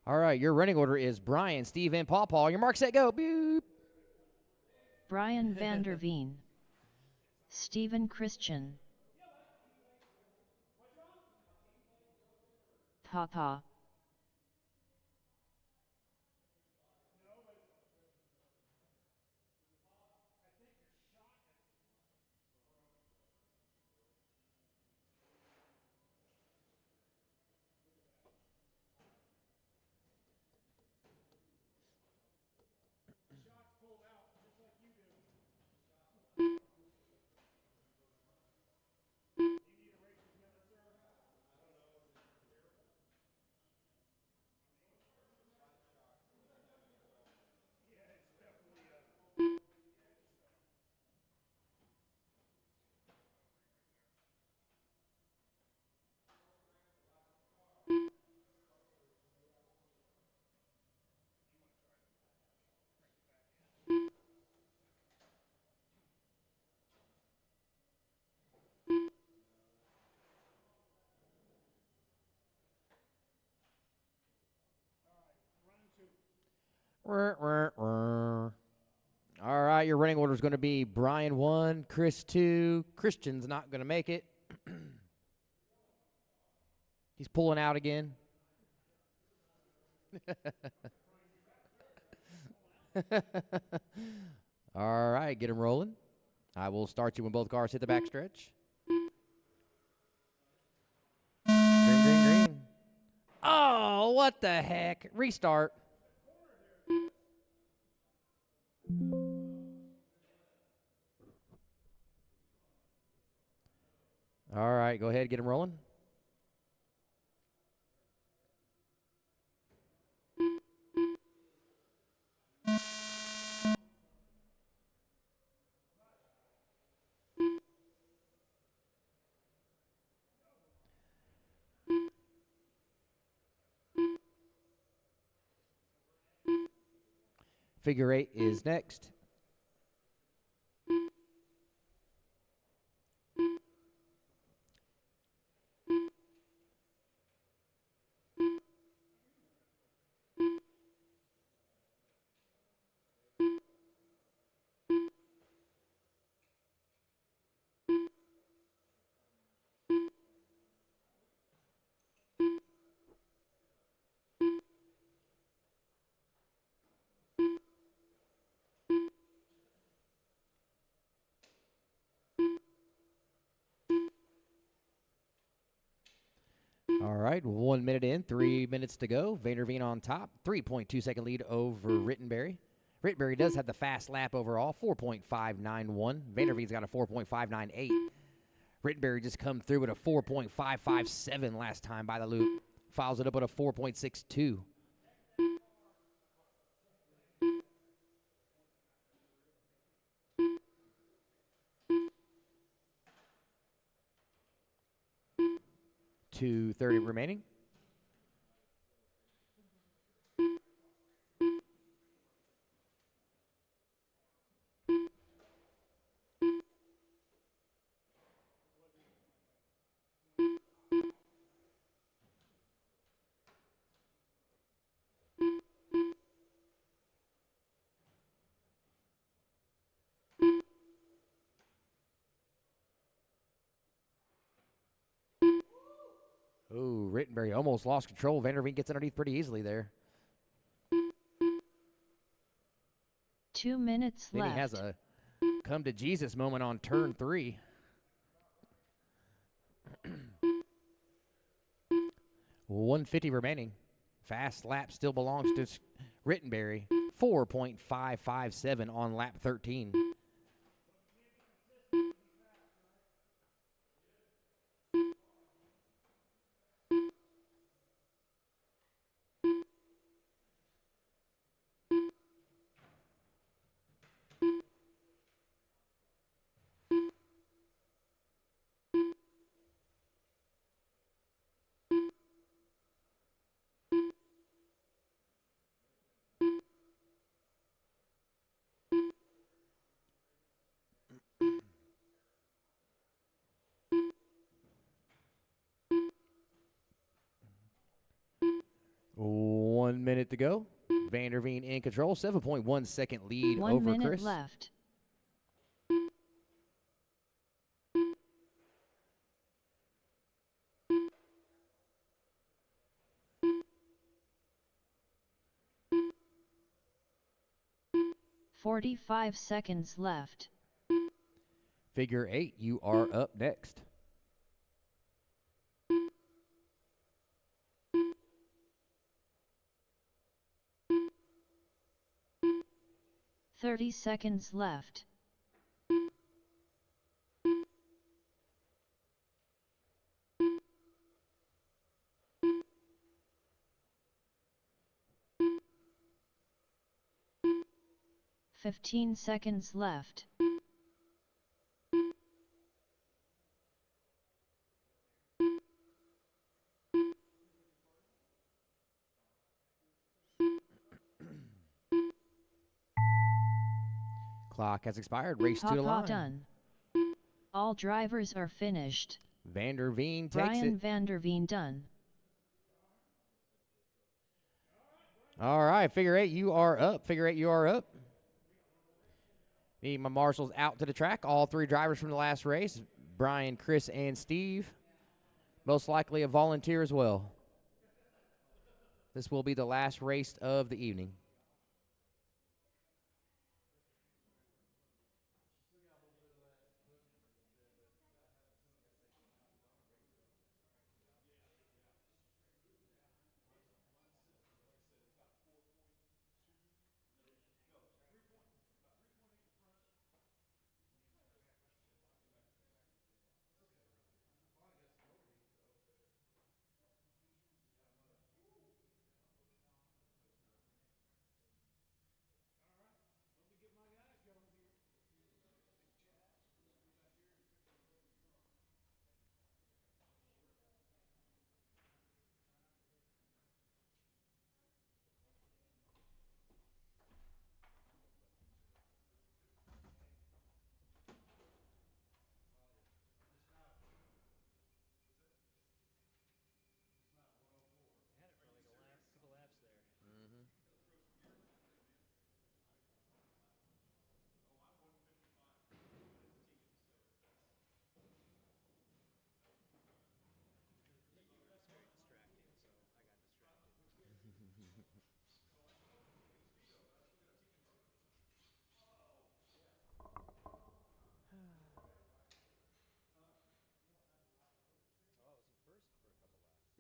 All right, your running order is Brian, Steve, and Paw Paw. Your mark, set, go. Boop. Brian Vanderveen, Stephen Christian, Papa, All right, your running order is going to be Brian 1, Chris 2. Christian's not going to make it. He's pulling out again. All right, get him rolling. I will start you when both cars hit the backstretch. Green, green, green. Oh, what the heck? Restart. All right, go ahead, get him rolling. Figure 8 is next. All right, 1 minute in, 3 minutes to go. Vanderveen on top, 3.2 second lead over Rittenberry. Rittenberry does have the fast lap overall, 4.591. Vanderveen's got a 4.598. Rittenberry just come through with a 4.557 last time by the loop. Files it up with a 4.62. .230 remaining. Oh, Rittenberry almost lost control. Vanderveen gets underneath pretty easily there. 2 minutes Then left. he has a come to Jesus moment on turn 3. .150 remaining. Fast lap still belongs to Rittenberry. 4.557 on lap 13. minute to go. Vanderveen in control. 7.1 second lead 1 over minute Chris. left. "45 seconds left. Figure 8, you are up next. "30 seconds left. "15 seconds left. Clock has expired. Race to the Papa line. done. All drivers are finished. Vanderveen takes Brian it. Vanderveen done. All right, figure 8, you are up. Figure 8, you are up. Need my marshals out to the track. All 3 drivers from the last race, Brian, Chris, and Steve. Most likely a volunteer as well. This will be the last race of the evening.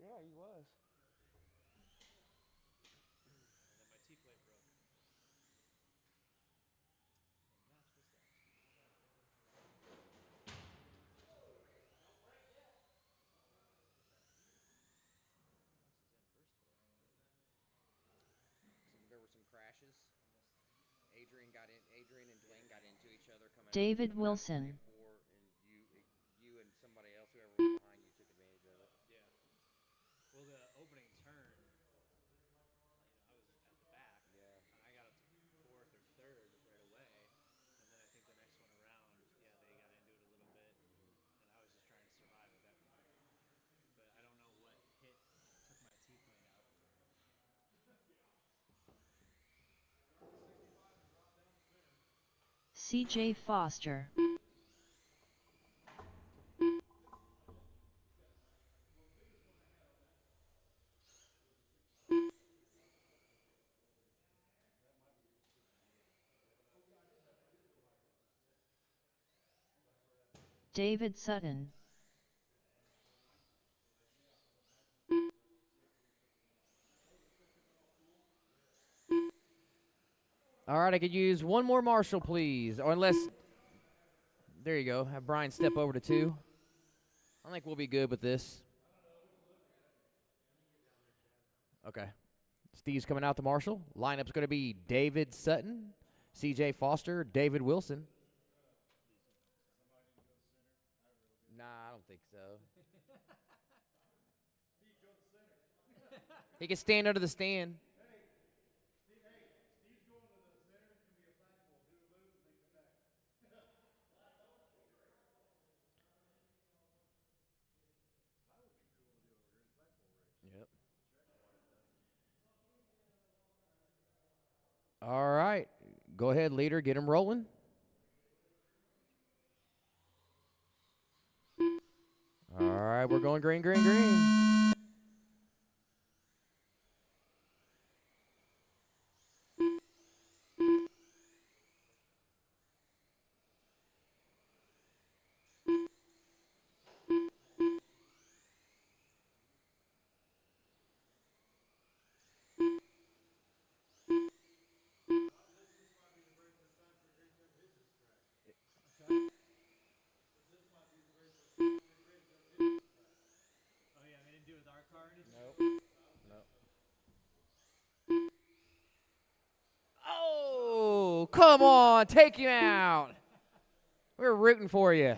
Yeah, he was. There were some crashes. Adrian and Dwayne got into each other coming out. David Wilson. And you and somebody else, whoever was behind you, took advantage of it. Yeah. Well, the opening turn, I was at the back. Yeah. And I got up to 4th or 3rd right away. And then I think the next one around, yeah, they got into it a little bit. And I was just trying to survive at that point. But I don't know what hit took my T-plane out. CJ Foster. David Sutton. All right, I could use one more marshal, please. Or unless, there you go. Have Brian step over to 2. I think we'll be good with this. Okay. Steve's coming out to marshal. Lineup's going to be David Sutton, CJ Foster, David Wilson. Nah, I don't think so. He can stand under the stand. Steve's going to the center. It's going to be a flagpole. Do a loop and then come back. Yep. All right. Go ahead, leader. Get him rolling. All right, we're going green, green, green. Oh yeah, they didn't do it with our car or anything. Nope. Oh, come on. Take him out. We're rooting for you.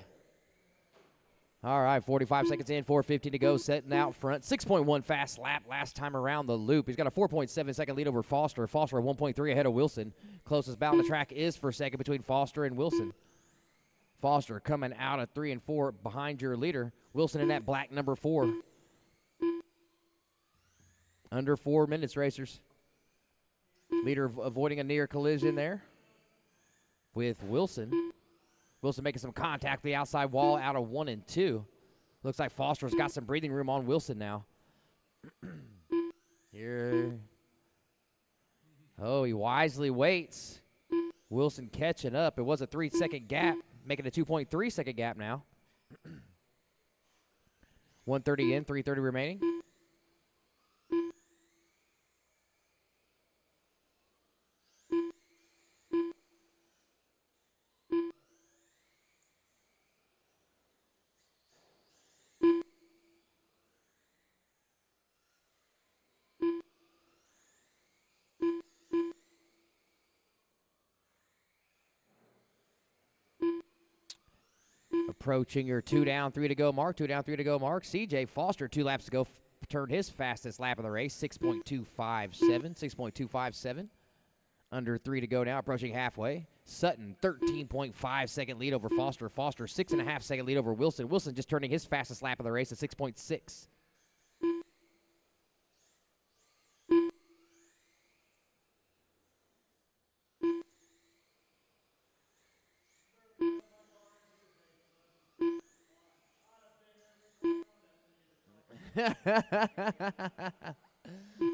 All right, 45 seconds in, 4:50 to go, setting out front. 6.1 fast lap last time around the loop. He's got a 4.7 second lead over Foster. Foster 1.3 ahead of Wilson. Closest bout on the track is for second between Foster and Wilson. Foster coming out of 3 and 4 behind your leader. Wilson in that black number 4. Under 4 minutes, racers. Leader avoiding a near collision there with Wilson. Wilson making some contact with the outside wall out of 1 and 2. Looks like Foster's got some breathing room on Wilson now. Here. Oh, he wisely waits. Wilson catching up. It was a 3-second gap, making a 2.3 second gap now. 1:30 in, 3:30 remaining. Approaching your 2 down, 3 to go mark. 2 down, 3 to go mark. CJ Foster, 2 laps to go, turned his fastest lap of the race, 6.257. 6.257. Under 3 to go now, approaching halfway. Sutton, 13.5 second lead over Foster. Foster, 6.5 second lead over Wilson. Wilson just turning his fastest lap of the race at 6.6.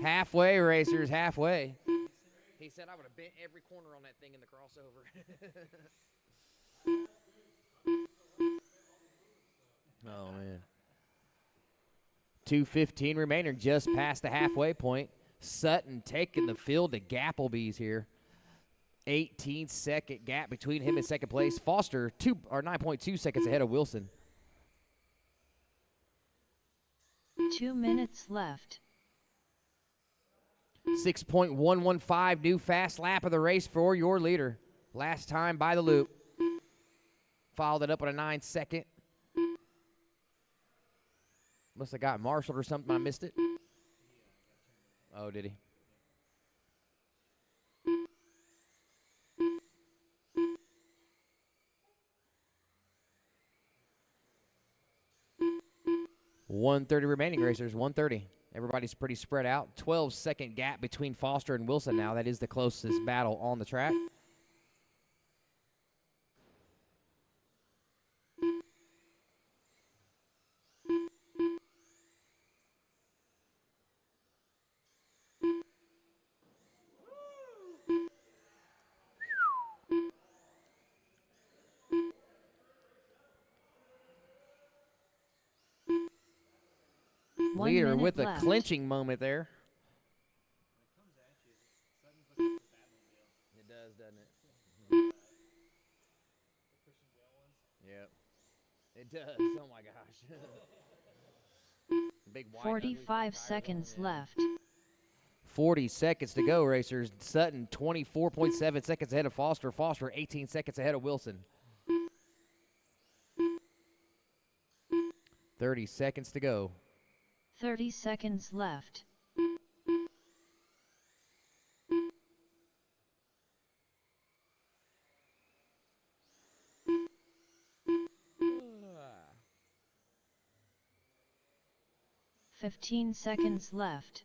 Halfway, racers, halfway. He said I would have bent every corner on that thing in the crossover. Oh, man. 2:15 remaining, just past the halfway point. Sutton taking the field to Gappleby's here. 18-second gap between him and second place. Foster, 9.2 seconds ahead of Wilson. 2 minutes left. 6.115 new fast lap of the race for your leader. Last time by the loop. Followed it up with a 9-second. Must have got marshaled or something. I missed it. Oh, did he? $1:30 remaining, racers. 1:30. Everybody's pretty spread out. 12-second gap between Foster and Wilson now. That is the closest battle on the track. Leader with a clinching moment there. It does, doesn't it? Yep. It does. Oh, my gosh. Big white, 45 seconds left. 40 seconds to go, racers. Sutton, 24.7 seconds ahead of Foster. Foster, 18 seconds ahead of Wilson. 30 seconds to go. 30 seconds left. Ah. 15 seconds left.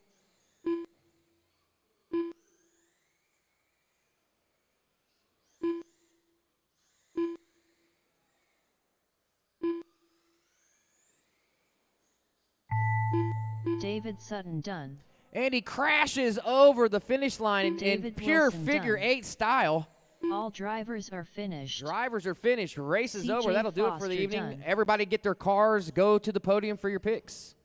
David Sutton done. And he crashes over the finish line in David pure Wilson figure done. 8 style. All drivers are finished. Drivers are finished. Race is over. CJ That'll do it for the Foster evening. done. Everybody get their cars. Go to the podium for your picks.